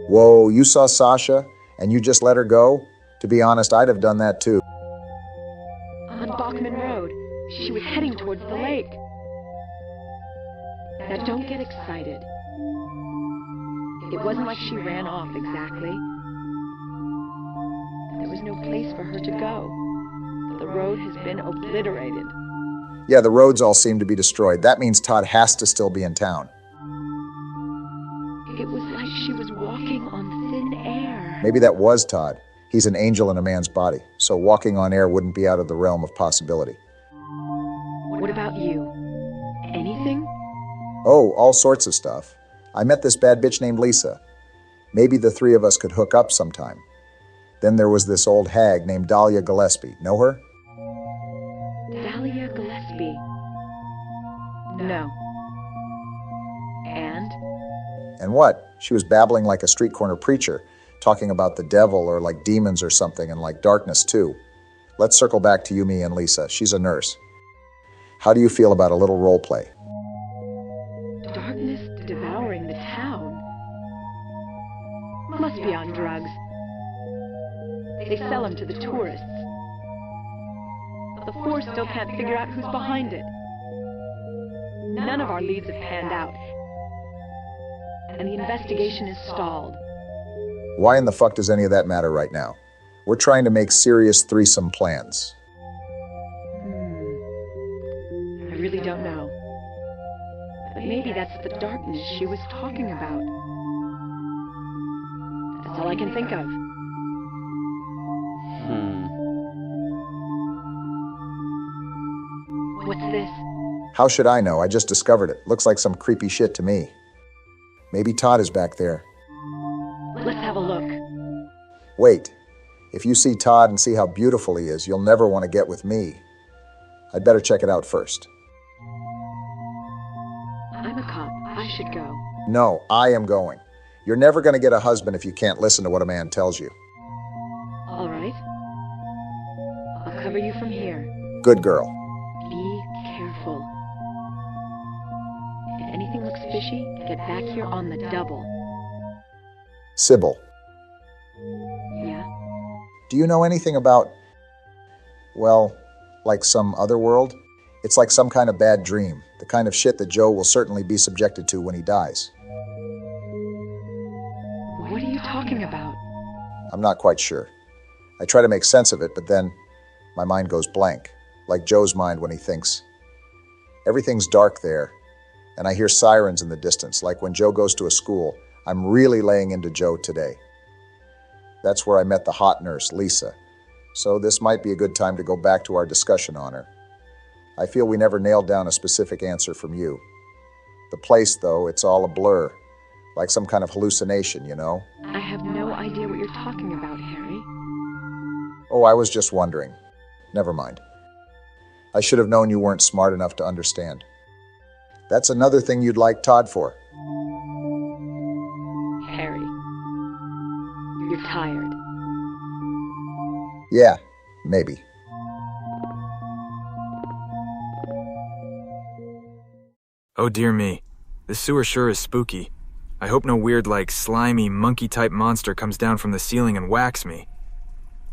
Whoa, you saw Sasha, and you just let her go? To be honest, I'd have done that too. On Bachman Road, she was heading towards the lake. Now don't get excited. It wasn't like she ran off exactly. There was no place for her to go. The road has been obliterated. Yeah, the roads all seem to be destroyed. That means Todd has to still be in town. It was like she was walking on thin air. Maybe that was Todd. He's an angel in a man's body, so walking on air wouldn't be out of the realm of possibility. What about you? Anything? Oh, all sorts of stuff. I met this bad bitch named Lisa. Maybe the three of us could hook up sometime. Then there was this old hag named Dahlia Gillespie. Know her? Dahlia Gillespie? No. And? And what? She was babbling like a street corner preacher, talking about the devil or like demons or something, and like darkness too. Let's circle back to Yumi and Lisa. She's a nurse. How do you feel about a little role play? Darkness devouring the town. Must be on drugs. They sell them to the tourists. But the force still can't figure out who's behind it. None of our leads have panned out. And the investigation is stalled. Why in the fuck does any of that matter right now? We're trying to make serious threesome plans. I really don't know. But maybe that's the darkness she was talking about. That's all I can think of. What's this? How should I know? I just discovered it. Looks like some creepy shit to me. Maybe Todd is back there. Let's have a look. Wait. If you see Todd and see how beautiful he is, you'll never want to get with me. I'd better check it out first. I'm a cop. I should go. No, I am going. You're never going to get a husband if you can't listen to what a man tells you. All right. I'll cover you from here. Good girl. Be careful. If anything looks fishy, get back here on the double. Sybil, Yeah? do you know anything about, well, like some other world? It's like some kind of bad dream, the kind of shit that Joe will certainly be subjected to when he dies. What are you talking about? I'm not quite sure. I try to make sense of it, but then my mind goes blank, like Joe's mind when he thinks. Everything's dark there, and I hear sirens in the distance, like when Joe goes to a school. I'm really laying into Joe today. That's where I met the hot nurse, Lisa, so this might be a good time to go back to our discussion on her. I feel we never nailed down a specific answer from you. The place, though, it's all a blur, like some kind of hallucination, you know? I have no idea what you're talking about, Harry. Oh, I was just wondering. Never mind. I should have known you weren't smart enough to understand. That's another thing you'd like Todd for. Harry. You're tired. Yeah, maybe. Oh dear me. This sewer sure is spooky. I hope no weird, slimy, monkey-type monster comes down from the ceiling and whacks me.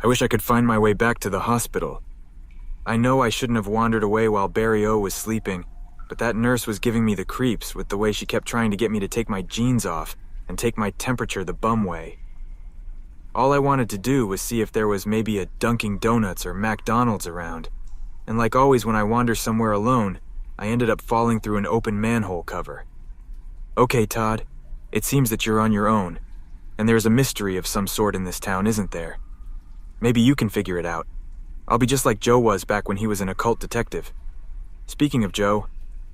I wish I could find my way back to the hospital. I know I shouldn't have wandered away while Barry O was sleeping, but that nurse was giving me the creeps with the way she kept trying to get me to take my jeans off and take my temperature the bum way. All I wanted to do was see if there was maybe a Dunkin' Donuts or McDonald's around, and like always when I wander somewhere alone, I ended up falling through an open manhole cover. Okay, Todd, it seems that you're on your own, and there's a mystery of some sort in this town, isn't there? Maybe you can figure it out. I'll be just like Joe was back when he was an occult detective. Speaking of Joe,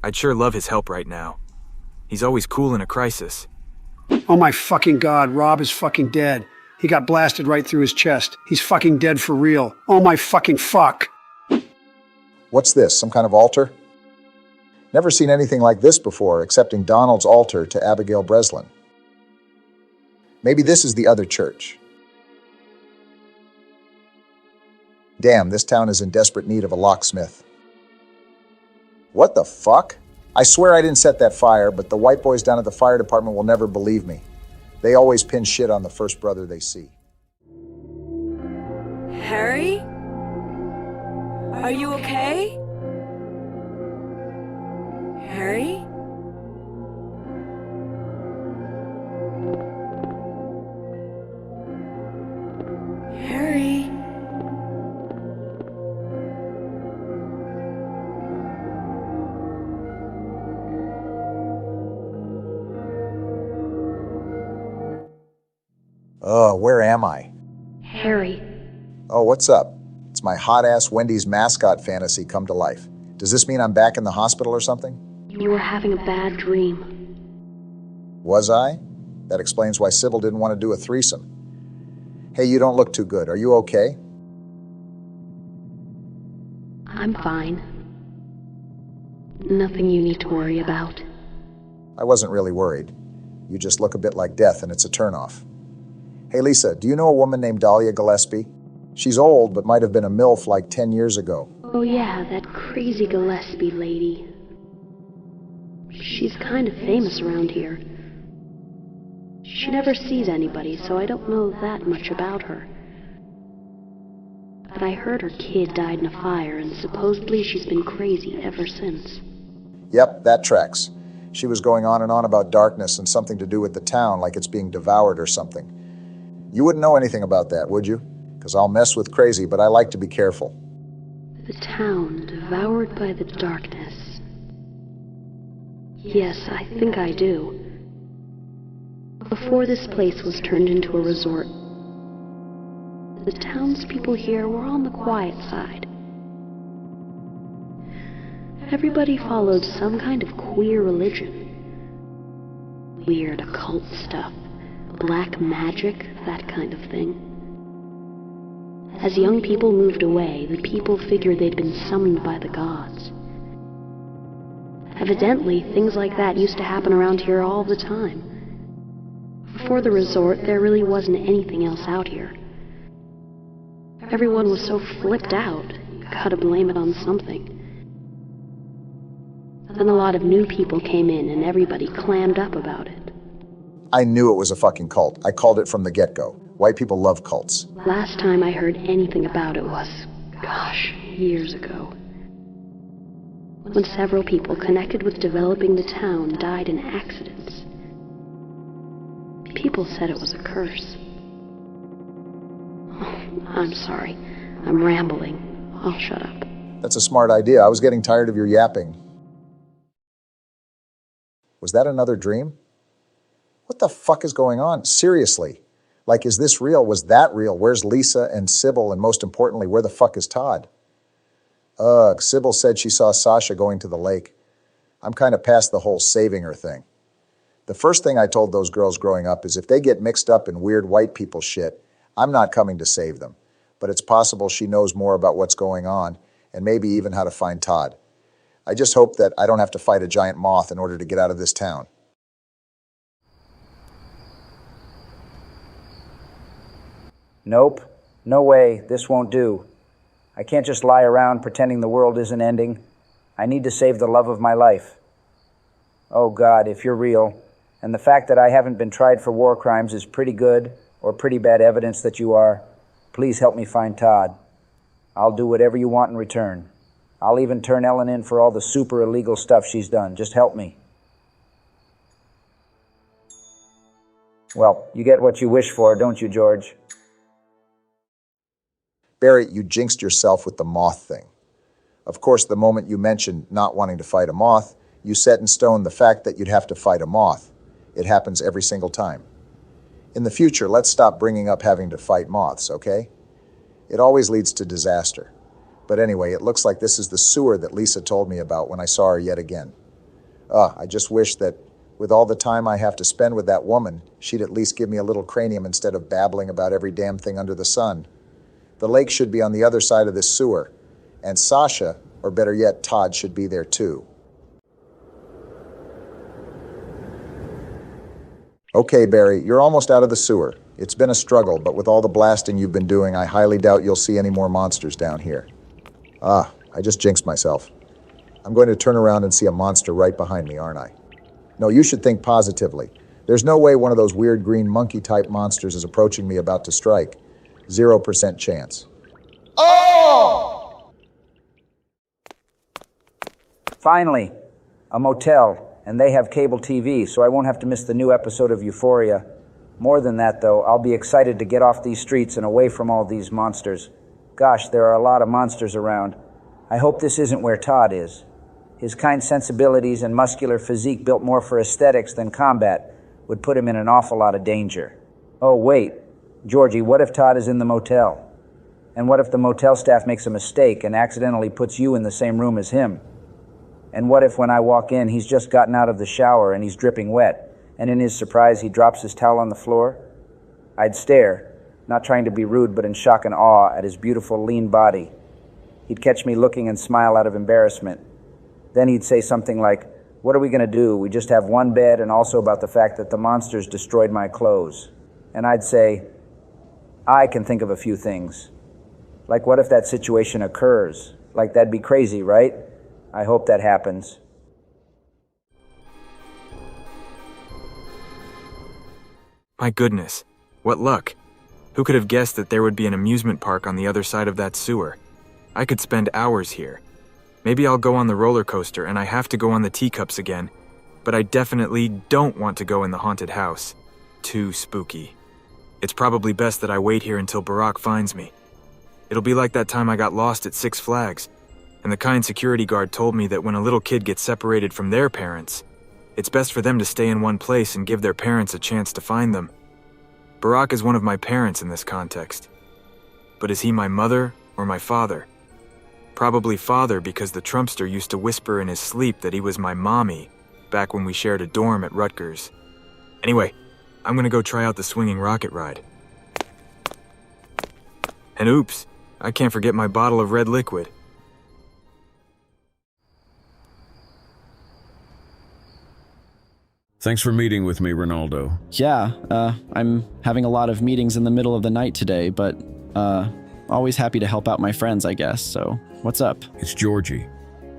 I'd sure love his help right now. He's always cool in a crisis. Oh my fucking God, Rob is fucking dead. He got blasted right through his chest. He's fucking dead for real. Oh my fucking fuck. What's this, some kind of altar? Never seen anything like this before, excepting Donald's altar to Abigail Breslin. Maybe this is the other church. Damn, this town is in desperate need of a locksmith. What the fuck? I swear I didn't set that fire, but the white boys down at the fire department will never believe me. They always pin shit on the first brother they see. Harry? Are you okay? Harry? Harry? Where am I? Harry. Oh, what's up? It's my hot-ass Wendy's mascot fantasy come to life. Does this mean I'm back in the hospital or something? You were having a bad dream. Was I? That explains why Sybil didn't want to do a threesome. Hey, you don't look too good. Are you okay? I'm fine. Nothing you need to worry about. I wasn't really worried. You just look a bit like death and it's a turnoff. Hey, Lisa, do you know a woman named Dahlia Gillespie? She's old, but might have been a MILF like 10 years ago. Oh yeah, that crazy Gillespie lady. She's kind of famous around here. She never sees anybody, so I don't know that much about her. But I heard her kid died in a fire, and supposedly she's been crazy ever since. Yep, that tracks. She was going on and on about darkness and something to do with the town, like it's being devoured or something. You wouldn't know anything about that, would you? Because I'll mess with crazy, but I like to be careful. The town devoured by the darkness. Yes, I think I do. Before this place was turned into a resort, the townspeople here were on the quiet side. Everybody followed some kind of queer religion. Weird occult stuff, black magic, that kind of thing. As young people moved away, the people figured they'd been summoned by the gods. Evidently, things like that used to happen around here all the time. Before the resort, there really wasn't anything else out here. Everyone was so flipped out, gotta blame it on something. Then a lot of new people came in and everybody clammed up about it. I knew it was a fucking cult. I called it from the get-go. White people love cults. Last time I heard anything about it was, gosh, years ago. When several people connected with developing the town died in accidents. People said it was a curse. Oh, I'm sorry. I'm rambling. I'll shut up. That's a smart idea. I was getting tired of your yapping. Was that another dream? What the fuck is going on? Seriously. Like, is this real? Was that real? Where's Lisa and Sybil? And most importantly, where the fuck is Todd? Ugh, Sybil said she saw Sasha going to the lake. I'm kind of past the whole saving her thing. The first thing I told those girls growing up is if they get mixed up in weird white people shit, I'm not coming to save them. But it's possible she knows more about what's going on, and maybe even how to find Todd. I just hope that I don't have to fight a giant moth in order to get out of this town. Nope. No way. This won't do. I can't just lie around pretending the world isn't ending. I need to save the love of my life. Oh God, if you're real, and the fact that I haven't been tried for war crimes is pretty good, or pretty bad evidence that you are, please help me find Todd. I'll do whatever you want in return. I'll even turn Ellen in for all the super illegal stuff she's done. Just help me. Well, you get what you wish for, don't you, George? Barry, you jinxed yourself with the moth thing. Of course, the moment you mentioned not wanting to fight a moth, you set in stone the fact that you'd have to fight a moth. It happens every single time. In the future, let's stop bringing up having to fight moths, okay? It always leads to disaster. But anyway, it looks like this is the sewer that Lisa told me about when I saw her yet again. I just wish that with all the time I have to spend with that woman, she'd at least give me a little cranium instead of babbling about every damn thing under the sun. The lake should be on the other side of this sewer, and Sasha, or better yet, Todd, should be there too. Okay, Barry, you're almost out of the sewer. It's been a struggle, but with all the blasting you've been doing, I highly doubt you'll see any more monsters down here. I just jinxed myself. I'm going to turn around and see a monster right behind me, aren't I? No, you should think positively. There's no way one of those weird green monkey-type monsters is approaching me about to strike. 0% chance. Oh! Finally, a motel, and they have cable TV, so I won't have to miss the new episode of Euphoria. More than that, though, I'll be excited to get off these streets and away from all these monsters. Gosh, there are a lot of monsters around. I hope this isn't where Todd is. His kind sensibilities and muscular physique built more for aesthetics than combat would put him in an awful lot of danger. Oh, wait. Georgie, what if Todd is in the motel? And what if the motel staff makes a mistake and accidentally puts you in the same room as him? And what if when I walk in, he's just gotten out of the shower and he's dripping wet, and in his surprise, he drops his towel on the floor? I'd stare, not trying to be rude, but in shock and awe at his beautiful, lean body. He'd catch me looking and smile out of embarrassment. Then he'd say something like, "What are we going to do? We just have one bed, and also about the fact that the monsters destroyed my clothes." And I'd say, I can think of a few things. Like, what if that situation occurs? Like, that'd be crazy, right? I hope that happens. My goodness, what luck. Who could have guessed that there would be an amusement park on the other side of that sewer? I could spend hours here. Maybe I'll go on the roller coaster and I have to go on the teacups again, but I definitely don't want to go in the haunted house. Too spooky. It's probably best that I wait here until Barack finds me. It'll be like that time I got lost at Six Flags, and the kind security guard told me that when a little kid gets separated from their parents, it's best for them to stay in one place and give their parents a chance to find them. Barack is one of my parents in this context. But is he my mother or my father? Probably father, because the Trumpster used to whisper in his sleep that he was my mommy back when we shared a dorm at Rutgers. Anyway, I'm gonna go try out the swinging rocket ride. And oops, I can't forget my bottle of red liquid. Thanks for meeting with me, Ronaldo. Yeah, I'm having a lot of meetings in the middle of the night today, but, always happy to help out my friends, I guess, so what's up? It's Georgie.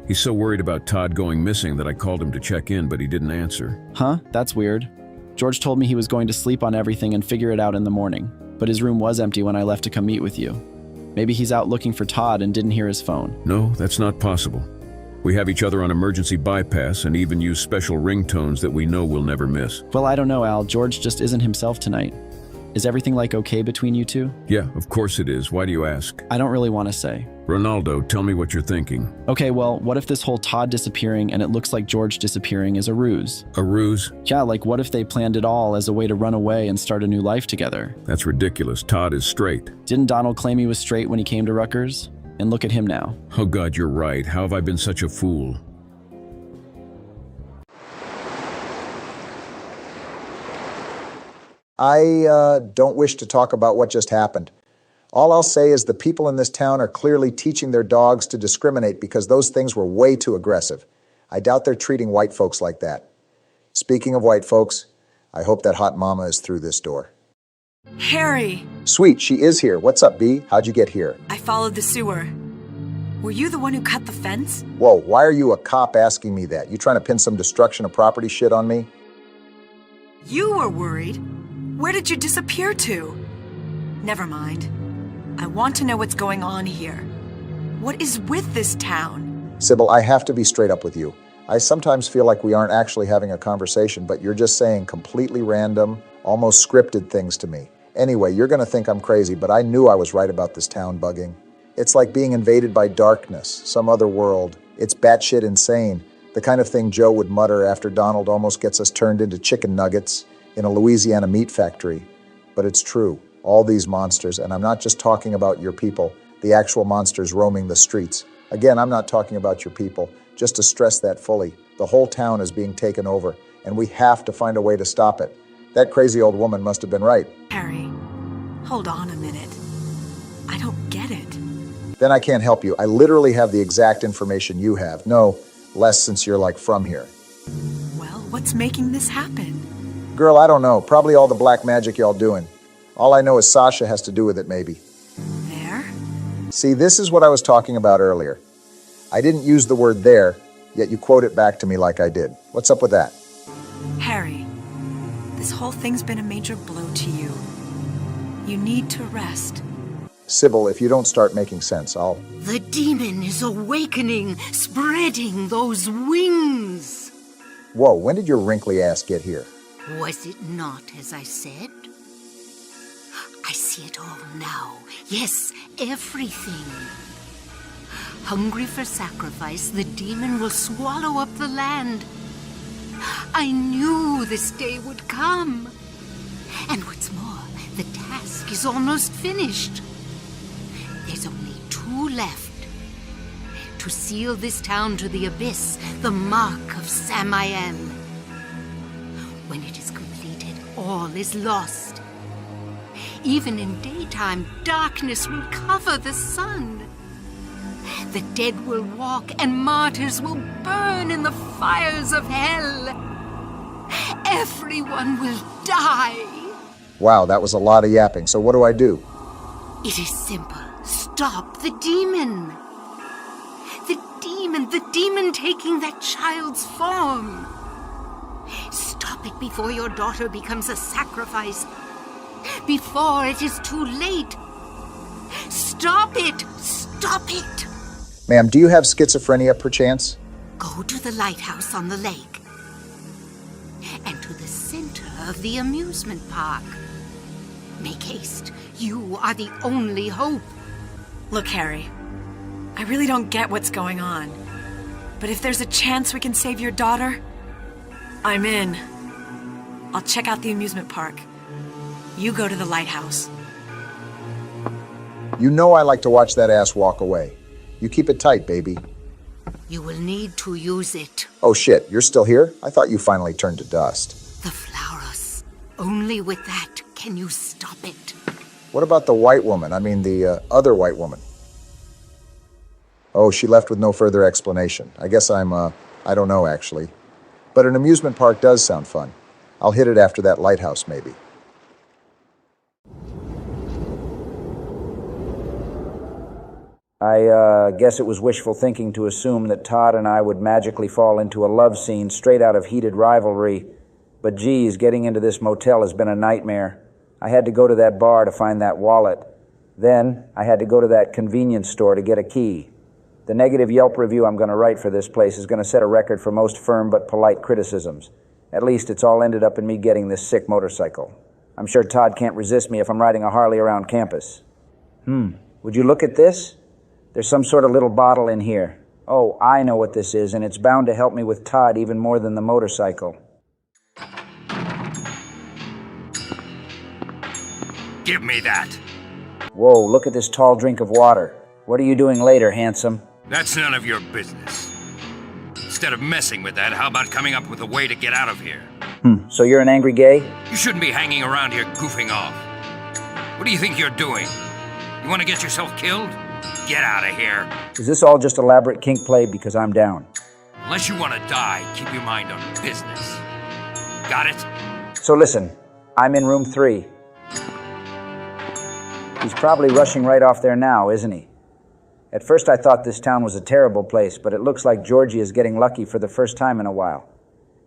He's so worried about Todd going missing that I called him to check in, but he didn't answer. Huh? That's weird. George told me he was going to sleep on everything and figure it out in the morning, but his room was empty when I left to come meet with you. Maybe he's out looking for Todd and didn't hear his phone. No, that's not possible. We have each other on emergency bypass and even use special ringtones that we know we'll never miss. Well, I don't know, Al. George just isn't himself tonight. Is everything like okay between you two? Yeah, of course it is. Why do you ask? I don't really want to say. Ronaldo, tell me what you're thinking. Okay, well, what if this whole Todd disappearing and it looks like George disappearing is a ruse? A ruse? Yeah, like what if they planned it all as a way to run away and start a new life together? That's ridiculous. Todd is straight. Didn't Donald claim he was straight when he came to Rutgers? And look at him now. Oh God, you're right. How have I been such a fool? I don't wish to talk about what just happened. All I'll say is the people in this town are clearly teaching their dogs to discriminate because those things were way too aggressive. I doubt they're treating white folks like that. Speaking of white folks, I hope that hot mama is through this door. Harry! Sweet, she is here. What's up, B? How'd you get here? I followed the sewer. Were you the one who cut the fence? Whoa, why are you a cop asking me that? You trying to pin some destruction of property shit on me? You were worried. Where did you disappear to? Never mind. I want to know what's going on here. What is with this town? Sybil, I have to be straight up with you. I sometimes feel like we aren't actually having a conversation, but you're just saying completely random, almost scripted things to me. Anyway, you're going to think I'm crazy, but I knew I was right about this town bugging. It's like being invaded by darkness, some other world. It's batshit insane, the kind of thing Joe would mutter after Donald almost gets us turned into chicken nuggets in a Louisiana meat factory. But it's true, all these monsters, and I'm not just talking about your people, the actual monsters roaming the streets. Again, I'm not talking about your people, just to stress that fully. The whole town is being taken over, and we have to find a way to stop it. That crazy old woman must have been right. Harry, hold on a minute. I don't get it. Then I can't help you. I literally have the exact information you have. No, less since you're like from here. Well, what's making this happen? Girl, I don't know. Probably all the black magic y'all doing. All I know is Sasha has to do with it, maybe. There? See, this is what I was talking about earlier. I didn't use the word there, yet you quote it back to me like I did. What's up with that? Harry, this whole thing's been a major blow to you. You need to rest. Sybil, if you don't start making sense, I'll... The demon is awakening, spreading those wings. Whoa, when did your wrinkly ass get here? Was it not as I said? I see it all now. Yes, everything. Hungry for sacrifice, the demon will swallow up the land. I knew this day would come. And what's more, the task is almost finished. There's only 2 left. To seal this town to the abyss, the mark of Samael. When it is completed, all is lost. Even in daytime, darkness will cover the sun. The dead will walk and martyrs will burn in the fires of hell. Everyone will die. Wow, that was a lot of yapping. So what do I do? It is simple. Stop the demon. The demon taking that child's form. Stop it before your daughter becomes a sacrifice. Before it is too late. Stop it! Stop it! Ma'am, do you have schizophrenia, perchance? Go to the lighthouse on the lake. And to the center of the amusement park. Make haste. You are the only hope. Look, Harry, I really don't get what's going on. But if there's a chance we can save your daughter, I'm in. I'll check out the amusement park. You go to the lighthouse. You know I like to watch that ass walk away. You keep it tight, baby. You will need to use it. Oh shit, you're still here? I thought you finally turned to dust. The flowers. Only with that can you stop it. What about the white woman? I mean, the other white woman. Oh, she left with no further explanation. I guess I don't know, actually. But an amusement park does sound fun. I'll hit it after that lighthouse, maybe. I guess it was wishful thinking to assume that Todd and I would magically fall into a love scene straight out of heated rivalry. But geez, getting into this motel has been a nightmare. I had to go to that bar to find that wallet. Then I had to go to that convenience store to get a key. The negative Yelp review I'm going to write for this place is going to set a record for most firm but polite criticisms. At least it's all ended up in me getting this sick motorcycle. I'm sure Todd can't resist me if I'm riding a Harley around campus. Would you look at this? There's some sort of little bottle in here. Oh, I know what this is, and it's bound to help me with Todd even more than the motorcycle. Give me that. Whoa, look at this tall drink of water. What are you doing later, handsome? That's none of your business. Instead of messing with that, how about coming up with a way to get out of here? So you're an angry gay? You shouldn't be hanging around here goofing off. What do you think you're doing? You want to get yourself killed? Get out of here. Is this all just elaborate kink play because I'm down? Unless you want to die, keep your mind on business. Got it? So listen, I'm in room 3. He's probably rushing right off there now, isn't he? At first I thought this town was a terrible place, but it looks like Georgie is getting lucky for the first time in a while.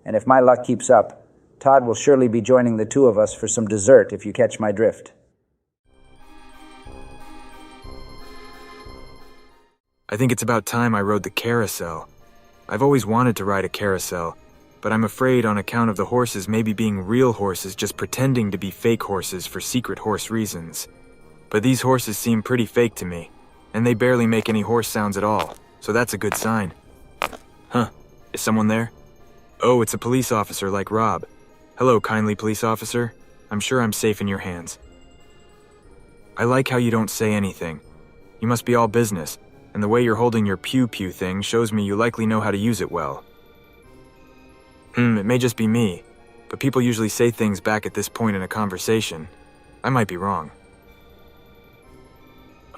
And if my luck keeps up, Todd will surely be joining the two of us for some dessert, if you catch my drift. I think it's about time I rode the carousel. I've always wanted to ride a carousel, but I'm afraid on account of the horses maybe being real horses just pretending to be fake horses for secret horse reasons. But these horses seem pretty fake to me, and they barely make any horse sounds at all, so that's a good sign. Huh, is someone there? Oh, it's a police officer like Rob. Hello, kindly police officer. I'm sure I'm safe in your hands. I like how you don't say anything. You must be all business, and the way you're holding your pew-pew thing shows me you likely know how to use it well. It may just be me, but people usually say things back at this point in a conversation. I might be wrong.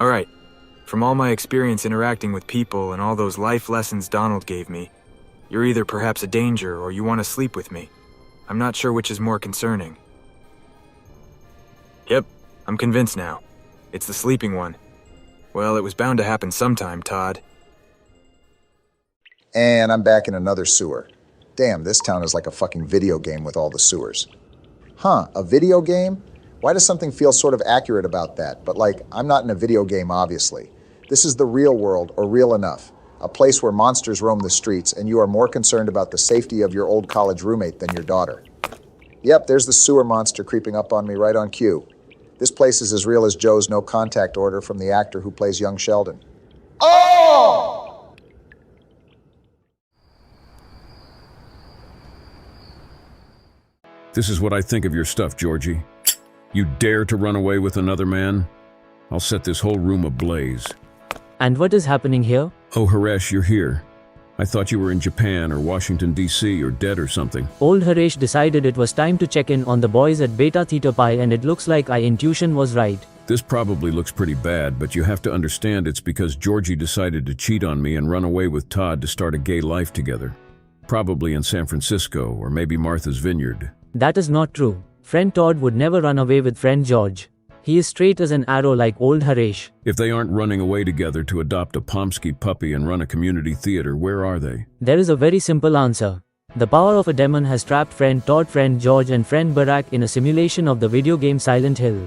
Alright, from all my experience interacting with people and all those life lessons Donald gave me, you're either perhaps a danger or you want to sleep with me. I'm not sure which is more concerning. Yep, I'm convinced now. It's the sleeping one. Well, it was bound to happen sometime, Todd. And I'm back in another sewer. Damn, this town is like a fucking video game with all the sewers. Huh, a video game? Why does something feel sort of accurate about that? But like, I'm not in a video game, obviously. This is the real world, or real enough. A place where monsters roam the streets, and you are more concerned about the safety of your old college roommate than your daughter. Yep, there's the sewer monster creeping up on me right on cue. This place is as real as Joe's no contact order from the actor who plays young Sheldon. Oh! This is what I think of your stuff, Georgie. You dare to run away with another man? I'll set this whole room ablaze. And what is happening here? Oh, Haresh, you're here. I thought you were in Japan or Washington, D.C. or dead or something. Old Haresh decided it was time to check in on the boys at Beta Theta Pi, and it looks like our intuition was right. This probably looks pretty bad, but you have to understand it's because Georgie decided to cheat on me and run away with Todd to start a gay life together. Probably in San Francisco or maybe Martha's Vineyard. That is not true. Friend Todd would never run away with friend George. He is straight as an arrow like old Haresh. If they aren't running away together to adopt a Pomsky puppy and run a community theater, where are they? There is a very simple answer. The power of a demon has trapped friend Todd, friend George and friend Barack in a simulation of the video game Silent Hill.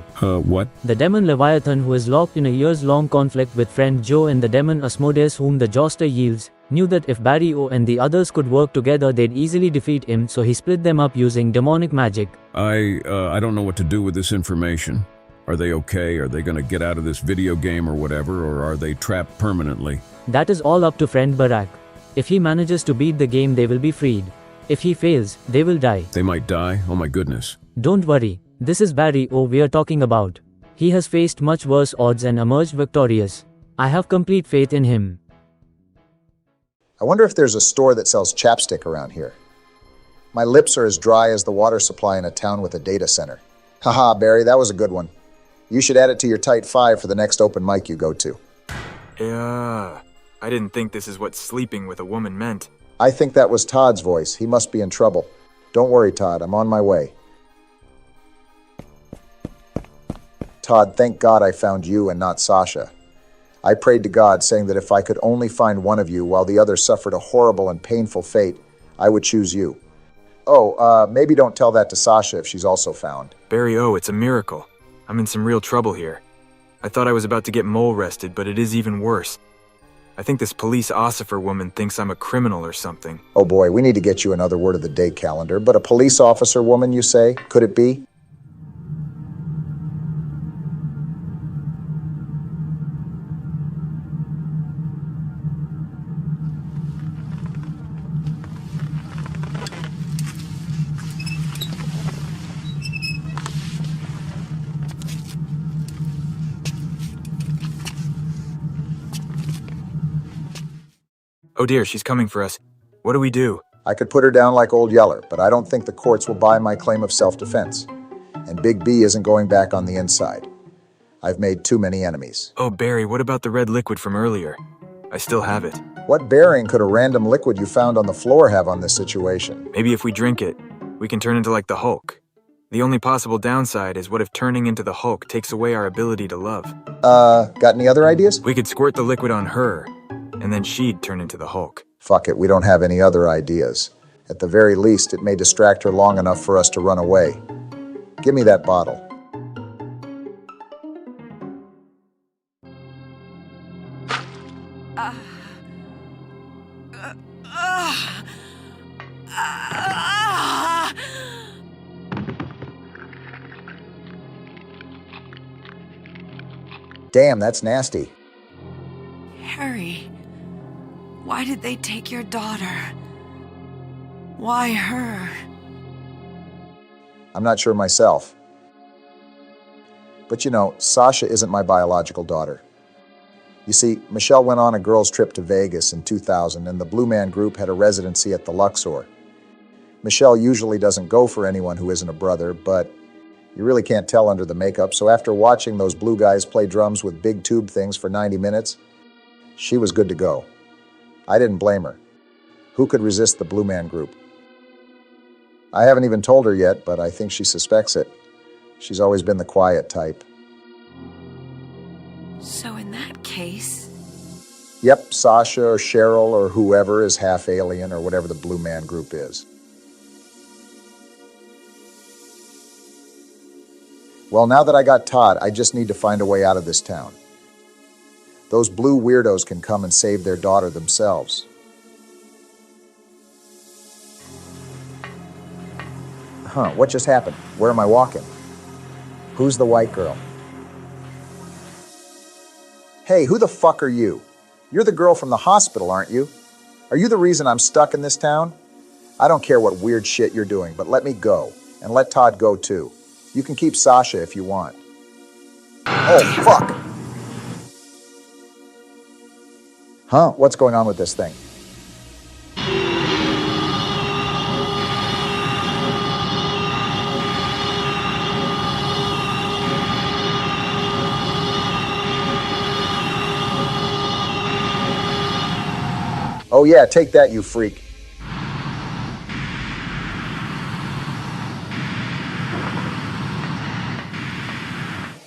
What? The demon Leviathan, who is locked in a years-long conflict with friend Joe, and the demon Asmodeus, whom the Joster yields, knew that if Barry O and the others could work together they'd easily defeat him, so he split them up using demonic magic. I don't know what to do with this information. Are they okay? Are they gonna get out of this video game or whatever, or are they trapped permanently? That is all up to friend Barack. If he manages to beat the game, they will be freed. If he fails, they will die. They might die? Oh my goodness. Don't worry. This is Barry O we are talking about. He has faced much worse odds and emerged victorious. I have complete faith in him. I wonder if there's a store that sells chapstick around here. My lips are as dry as the water supply in a town with a data center. Haha, Barry, that was a good one. You should add it to your tight 5 for the next open mic you go to. Yeah, I didn't think this is what sleeping with a woman meant. I think that was Todd's voice. He must be in trouble. Don't worry, Todd. I'm on my way. Todd, thank God I found you and not Sasha. I prayed to God, saying that if I could only find one of you while the other suffered a horrible and painful fate, I would choose you. Oh, maybe don't tell that to Sasha if she's also found. Barry O, it's a miracle. I'm in some real trouble here. I thought I was about to get mole-rested, but it is even worse. I think this police ossifer woman thinks I'm a criminal or something. Oh boy, we need to get you another word of the day calendar. But a police officer woman, you say? Could it be? Oh dear, she's coming for us. What do we do? I could put her down like Old Yeller, but I don't think the courts will buy my claim of self-defense. And Big B isn't going back on the inside. I've made too many enemies. Oh, Barry, what about the red liquid from earlier? I still have it. What bearing could a random liquid you found on the floor have on this situation? Maybe if we drink it, we can turn into like the Hulk. The only possible downside is what if turning into the Hulk takes away our ability to love? Got any other ideas? We could squirt the liquid on her, and then she'd turn into the Hulk. Fuck it, we don't have any other ideas. At the very least, it may distract her long enough for us to run away. Give me that bottle. Damn, that's nasty. Harry, why did they take your daughter? Why her? I'm not sure myself. But you know, Sasha isn't my biological daughter. You see, Michelle went on a girls' trip to Vegas in 2000, and the Blue Man Group had a residency at the Luxor. Michelle usually doesn't go for anyone who isn't a brother, but you really can't tell under the makeup, so after watching those blue guys play drums with big tube things for 90 minutes, she was good to go. I didn't blame her. Who could resist the Blue Man Group? I haven't even told her yet, but I think she suspects it. She's always been the quiet type. So in that case... Yep, Sasha or Cheryl or whoever is half alien or whatever the Blue Man Group is. Well, now that I got Todd, I just need to find a way out of this town. Those blue weirdos can come and save their daughter themselves. Huh, what just happened? Where am I walking? Who's the white girl? Hey, who the fuck are you? You're the girl from the hospital, aren't you? Are you the reason I'm stuck in this town? I don't care what weird shit you're doing, but let me go. And let Todd go too. You can keep Sasha if you want. Oh, fuck! Huh? What's going on with this thing? Oh yeah, take that, you freak.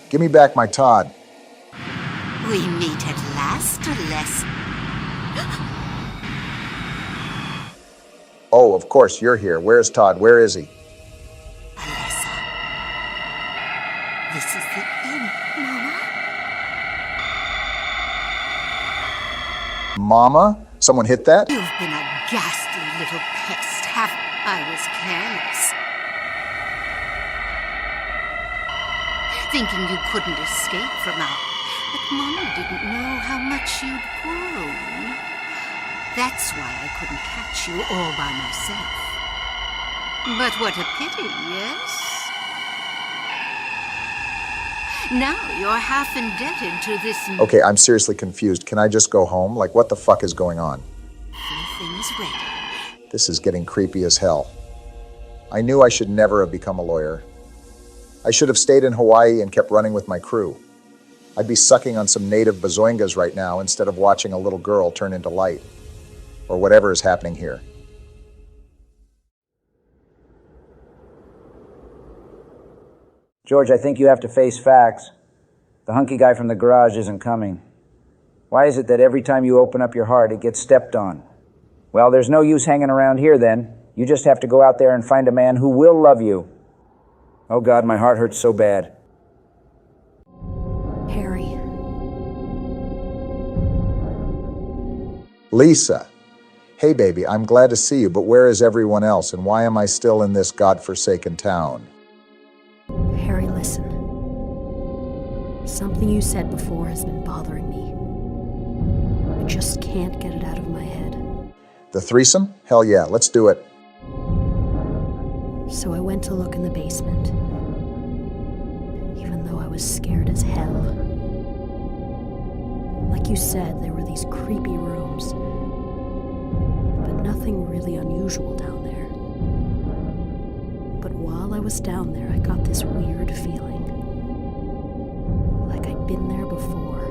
Give me back my Todd. We meet at last, Les. Oh, of course, you're here. Where's Todd? Where is he? Alessa. This is the end, Mama. Mama? Someone hit that? You've been a ghastly little pest, haven't I? Was careless. Thinking you couldn't escape from our... But Mama didn't know how much you'd grown. That's why I couldn't catch you all by myself. But what a pity, yes? Now you're half indebted to this... Okay, I'm seriously confused. Can I just go home? Like, what the fuck is going on? Everything's ready. This is getting creepy as hell. I knew I should never have become a lawyer. I should have stayed in Hawaii and kept running with my crew. I'd be sucking on some native bazoingas right now instead of watching a little girl turn into light. Or whatever is happening here. George, I think you have to face facts. The hunky guy from the garage isn't coming. Why is it that every time you open up your heart, it gets stepped on? Well, there's no use hanging around here then. You just have to go out there and find a man who will love you. Oh God, my heart hurts so bad. Harry. Lisa. Hey baby, I'm glad to see you, but where is everyone else and why am I still in this godforsaken town? Harry, listen. Something you said before has been bothering me. I just can't get it out of my head. The threesome? Hell yeah, let's do it. So I went to look in the basement, even though I was scared as hell. Like you said, there were these creepy rooms, but nothing really unusual down there. But while I was down there, I got this weird feeling, like I'd been there before,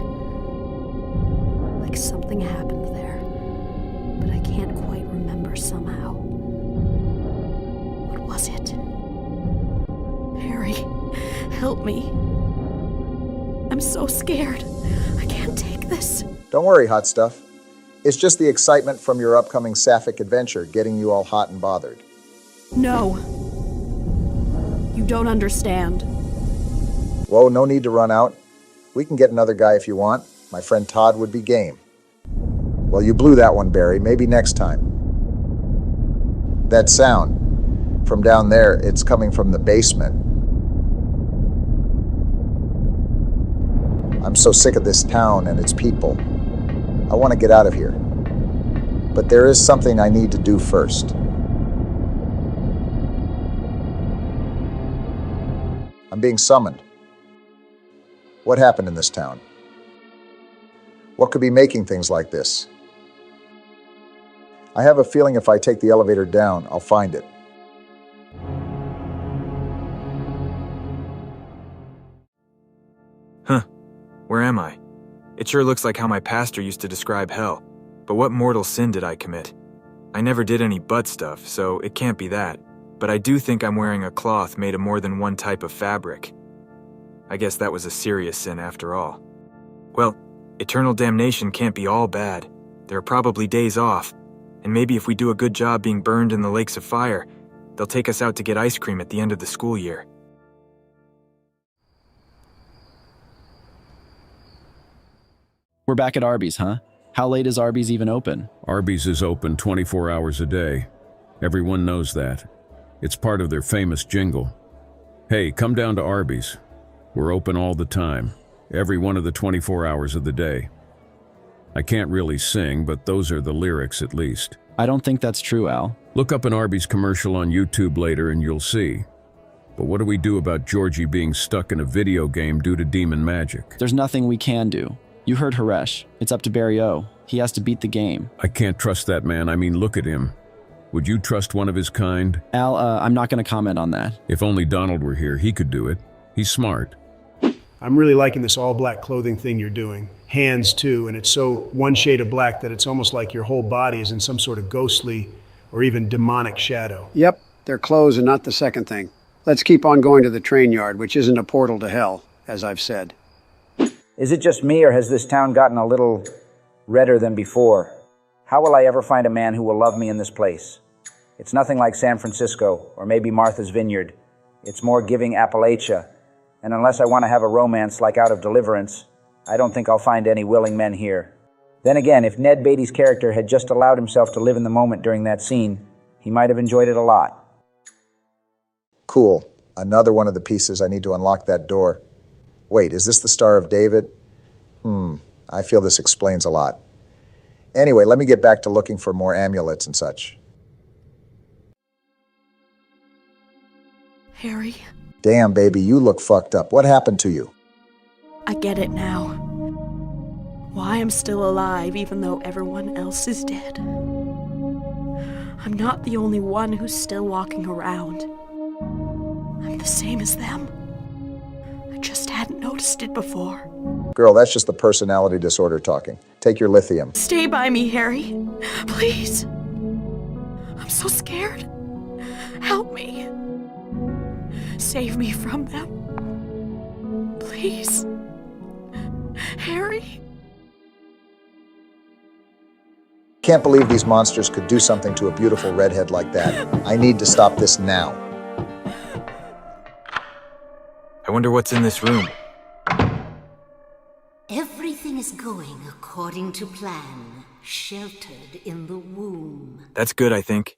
like something happened there, but I can't quite remember somehow. What was it? Harry, help me. I'm so scared. I can't take this. Don't worry, hot stuff. It's just the excitement from your upcoming sapphic adventure getting you all hot and bothered. No. You don't understand. Whoa, no need to run out. We can get another guy if you want. My friend Todd would be game. Well, you blew that one, Barry. Maybe next time. That sound. From down there, it's coming from the basement. I'm so sick of this town and its people. I want to get out of here. But there is something I need to do first. I'm being summoned. What happened in this town? What could be making things like this? I have a feeling if I take the elevator down, I'll find it. Huh. Where am I? It sure looks like how my pastor used to describe hell. But what mortal sin did I commit? I never did any butt stuff, so it can't be that. But I do think I'm wearing a cloth made of more than one type of fabric. I guess that was a serious sin after all. Well, eternal damnation can't be all bad. There are probably days off. And maybe if we do a good job being burned in the lakes of fire, they'll take us out to get ice cream at the end of the school year. We're back at Arby's, huh? How late is Arby's even open? Arby's is open 24 hours a day. Everyone knows that. It's part of their famous jingle. Hey, come down to Arby's. We're open all the time, every one of the 24 hours of the day. I can't really sing, but those are the lyrics at least. I don't think that's true, Al. Look up an Arby's commercial on YouTube later and you'll see. But what do we do about Georgie being stuck in a video game due to demon magic? There's nothing we can do. You heard Haresh. It's up to Barry O. He has to beat the game. I can't trust that man. I mean, look at him. Would you trust one of his kind? Al, I'm not going to comment on that. If only Donald were here, he could do it. He's smart. I'm really liking this all-black clothing thing you're doing. Hands, too, and it's so one shade of black that it's almost like your whole body is in some sort of ghostly or even demonic shadow. Yep, they're clothes and not the second thing. Let's keep on going to the train yard, which isn't a portal to hell, as I've said. Is it just me, or has this town gotten a little redder than before? How will I ever find a man who will love me in this place? It's nothing like San Francisco, or maybe Martha's Vineyard. It's more giving Appalachia. And unless I want to have a romance like out of Deliverance, I don't think I'll find any willing men here. Then again, if Ned Beatty's character had just allowed himself to live in the moment during that scene, he might have enjoyed it a lot. Cool. Another one of the pieces. I need to unlock that door. Wait, is this the Star of David? I feel this explains a lot. Anyway, let me get back to looking for more amulets and such. Harry? Damn, baby, you look fucked up. What happened to you? I get it now. Why I'm still alive even though everyone else is dead. I'm not the only one who's still walking around. I'm the same as them. hadn't noticed it before. Girl, that's just the personality disorder talking. Take your lithium. Stay by me, Harry. Please. I'm so scared. Help me. Save me from them. Please. Harry? Can't believe these monsters could do something to a beautiful redhead like that. I need to stop this now. I wonder what's in this room. Everything is going according to plan, sheltered in the womb. That's good, I think.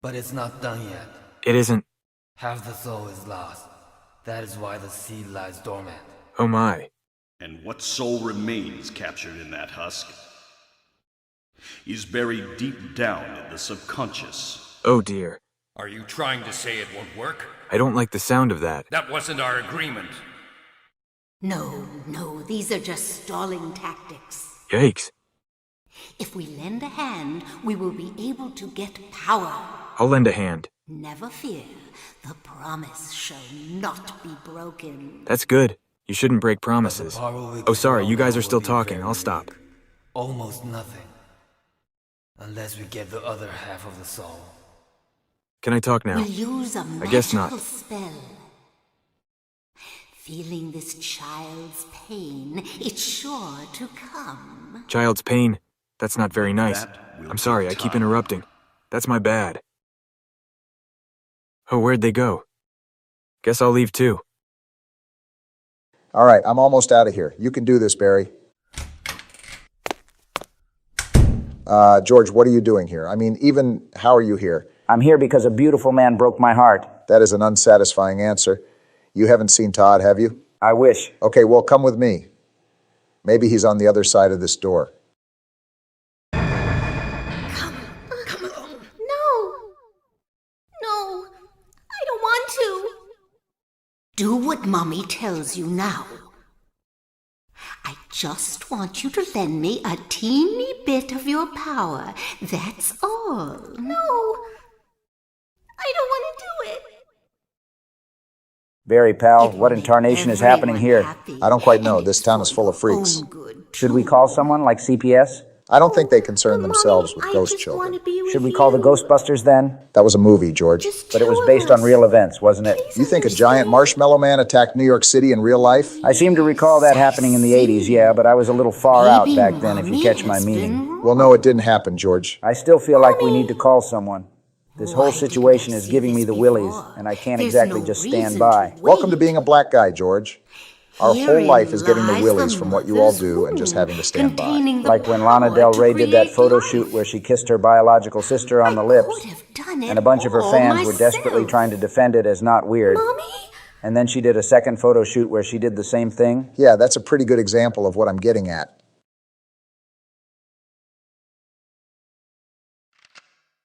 But it's not done yet. It isn't. Half the soul is lost. That is why the seed lies dormant. Oh my. And what soul remains captured in that husk is buried deep down in the subconscious. Oh dear. Are you trying to say it won't work? I don't like the sound of that. That wasn't our agreement. No, these are just stalling tactics. Yikes. If we lend a hand, we will be able to get power. I'll lend a hand. Never fear, the promise shall not be broken. That's good. You shouldn't break promises. Oh, sorry, you guys are still talking. I'll stop. Almost nothing. Unless we get the other half of the soul. Can I talk now? We'll use a I guess not. magical spell. Feeling this child's pain, it's sure to come. Child's pain? That's not very nice. I'm sorry, I keep interrupting. That's my bad. Oh, where'd they go? Guess I'll leave too. All right, I'm almost out of here. You can do this, Barry. George, what are you doing here? I mean, even how are you here? I'm here because a beautiful man broke my heart. That is an unsatisfying answer. You haven't seen Todd, have you? I wish. Okay, well, come with me. Maybe he's on the other side of this door. No, I don't want to. Do what Mommy tells you now. I just want you to lend me a teeny bit of your power. That's all. No, I don't want to do it. Barry, pal, what in tarnation is happening here? I don't quite know. This town is full of freaks. Should we call someone like CPS? I don't think they concern themselves with ghost children. Should we call the Ghostbusters then? That was a movie, George. But it was based on real events, wasn't it? You think a giant marshmallow man attacked New York City in real life? I seem to recall that happening in the 80s, yeah, but I was a little far out back then, if you catch my meaning. Well, no, it didn't happen, George. I still feel like we need to call someone. This whole situation is giving me the willies, and I can't exactly just stand by. Welcome to being a black guy, George. Our whole life is getting the willies from what you all do and just having to stand by. Like when Lana Del Rey did that photo shoot where she kissed her biological sister on the lips, and a bunch of her fans were desperately trying to defend it as not weird. And then she did a second photo shoot where she did the same thing. Yeah, that's a pretty good example of what I'm getting at.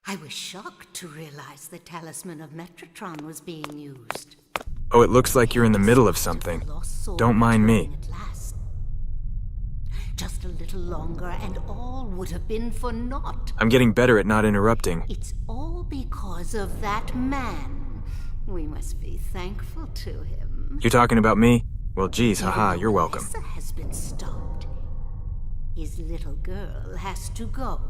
I was shocked to realize the talisman of Metatron was being used. Oh, it looks like you're in the middle of something. Don't mind me. Just a little longer and all would have been for naught. I'm getting better at not interrupting. It's all because of that man. We must be thankful to him. You're talking about me? Well, geez, haha, you're welcome. Melissa has been stopped. His little girl has to go.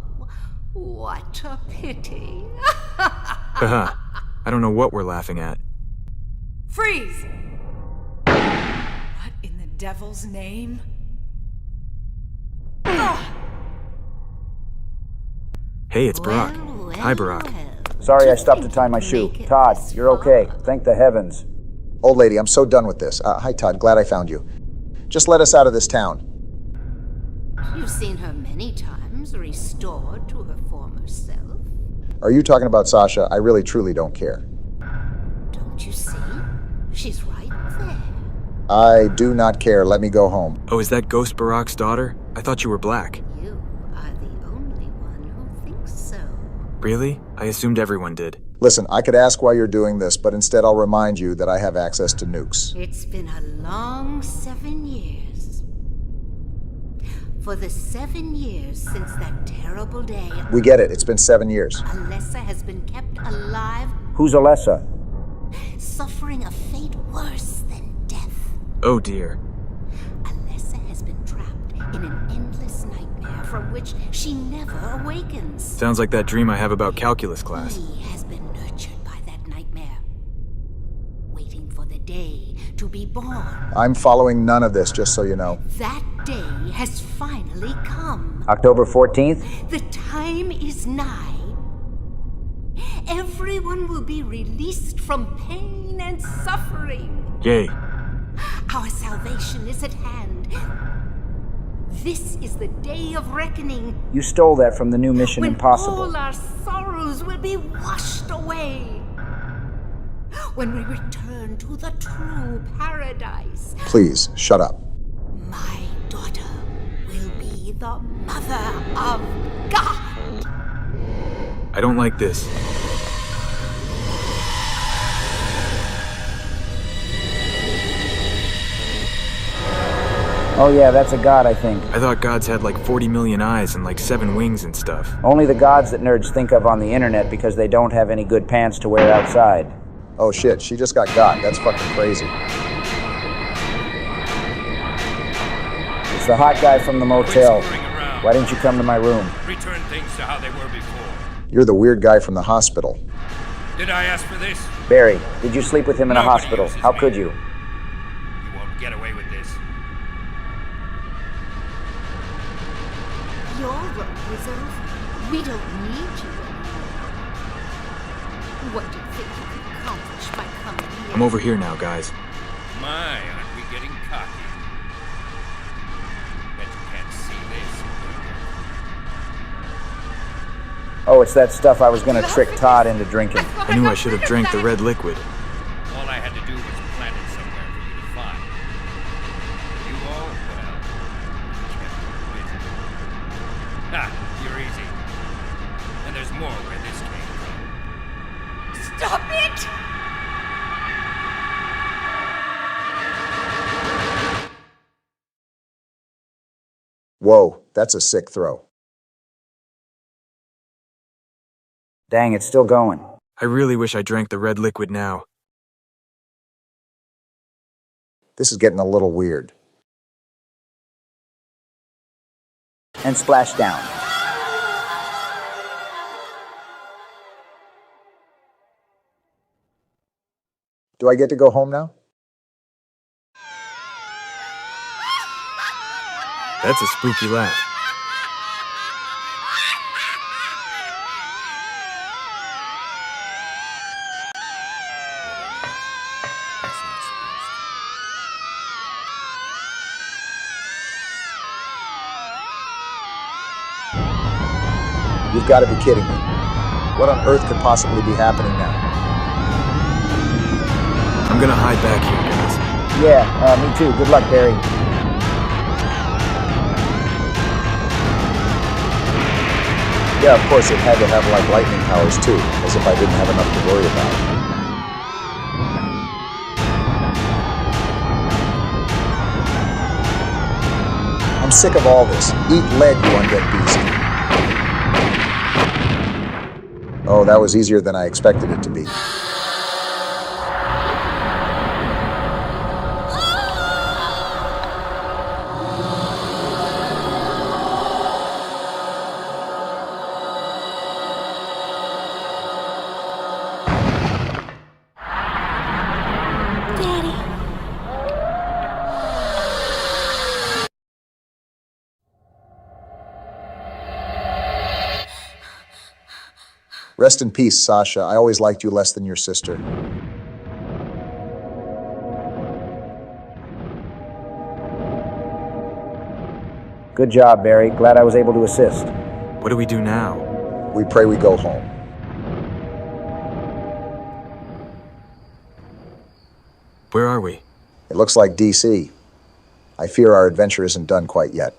What a pity. Haha, I don't know what we're laughing at. Freeze! What in the devil's name? Hey, it's Barack. Hi, Barack. Sorry I stopped to tie my shoe. Todd, you're okay. Thank the heavens. Old lady, I'm so done with this. Hi, Todd. Glad I found you. Just let us out of this town. You've seen her many times, restored to her former self. Are you talking about Sasha? I really, truly don't care. Don't you see? She's right there. I do not care. Let me go home. Oh, is that Ghost Barack's daughter? I thought you were black. You are the only one who thinks so. Really? I assumed everyone did. Listen, I could ask why you're doing this, but instead I'll remind you that I have access to nukes. It's been a long 7 years. For the 7 years since that terrible day... We get it. It's been 7 years. Alessa has been kept alive... Who's Alessa? Suffering a fate worse than death. Oh dear. has been trapped in an endless nightmare from which she never awakens. Sounds like that dream I have about calculus class. He has been nurtured by that nightmare, waiting for the day to be born. I'm following none of this, just so you know. That day has finally come. October 14th? The time is nigh. Everyone will be released from pain and suffering. Yay. Our salvation is at hand. This is the day of reckoning. You stole that from the new Mission When Impossible. all our sorrows will be washed away. When we return to the true paradise. Please, shut up. My daughter will be the mother of God. I don't like this. Oh yeah, that's a god, I think. I thought gods had like 40 million eyes and like 7 wings and stuff. Only the gods that nerds think of on the internet because they don't have any good pants to wear outside. Oh shit, she just got. That's fucking crazy. It's the hot guy from the motel. Why didn't you come to my room? Return things to how they were before. You're the weird guy from the hospital. Did I ask for this? Barry, did you sleep with him in a Nobody hospital? uses How me. could you? You won't get away with this. Your road is over. We don't need you anymore. What do you think you can accomplish by coming here? I'm over here now, guys. My, aren't we getting cocky? Bet you can't see this. Oh, it's that stuff I was gonna trick Todd into drinking. I knew I should have drank the red liquid. All I had to do was plant it somewhere for you to find. You all, well, kept busy. Ah, you're easy. And there's more where this came from. Stop it! Whoa, that's a sick throw. Dang, it's still going. I really wish I drank the red liquid now. This is getting a little weird. And splash down. Do I get to go home now? That's a spooky laugh. You've got to be kidding me. What on earth could possibly be happening now? I'm gonna hide back here, guys. Yeah, me too. Good luck, Barry. Yeah, of course it had to have like lightning powers too, as if I didn't have enough to worry about. I'm sick of all this. Eat lead, you undead beast. Oh, that was easier than I expected it to be. Rest in peace, Sasha. I always liked you less than your sister. Good job, Barry. Glad I was able to assist. What do we do now? We pray we go home. Where are we? It looks like DC. I fear our adventure isn't done quite yet.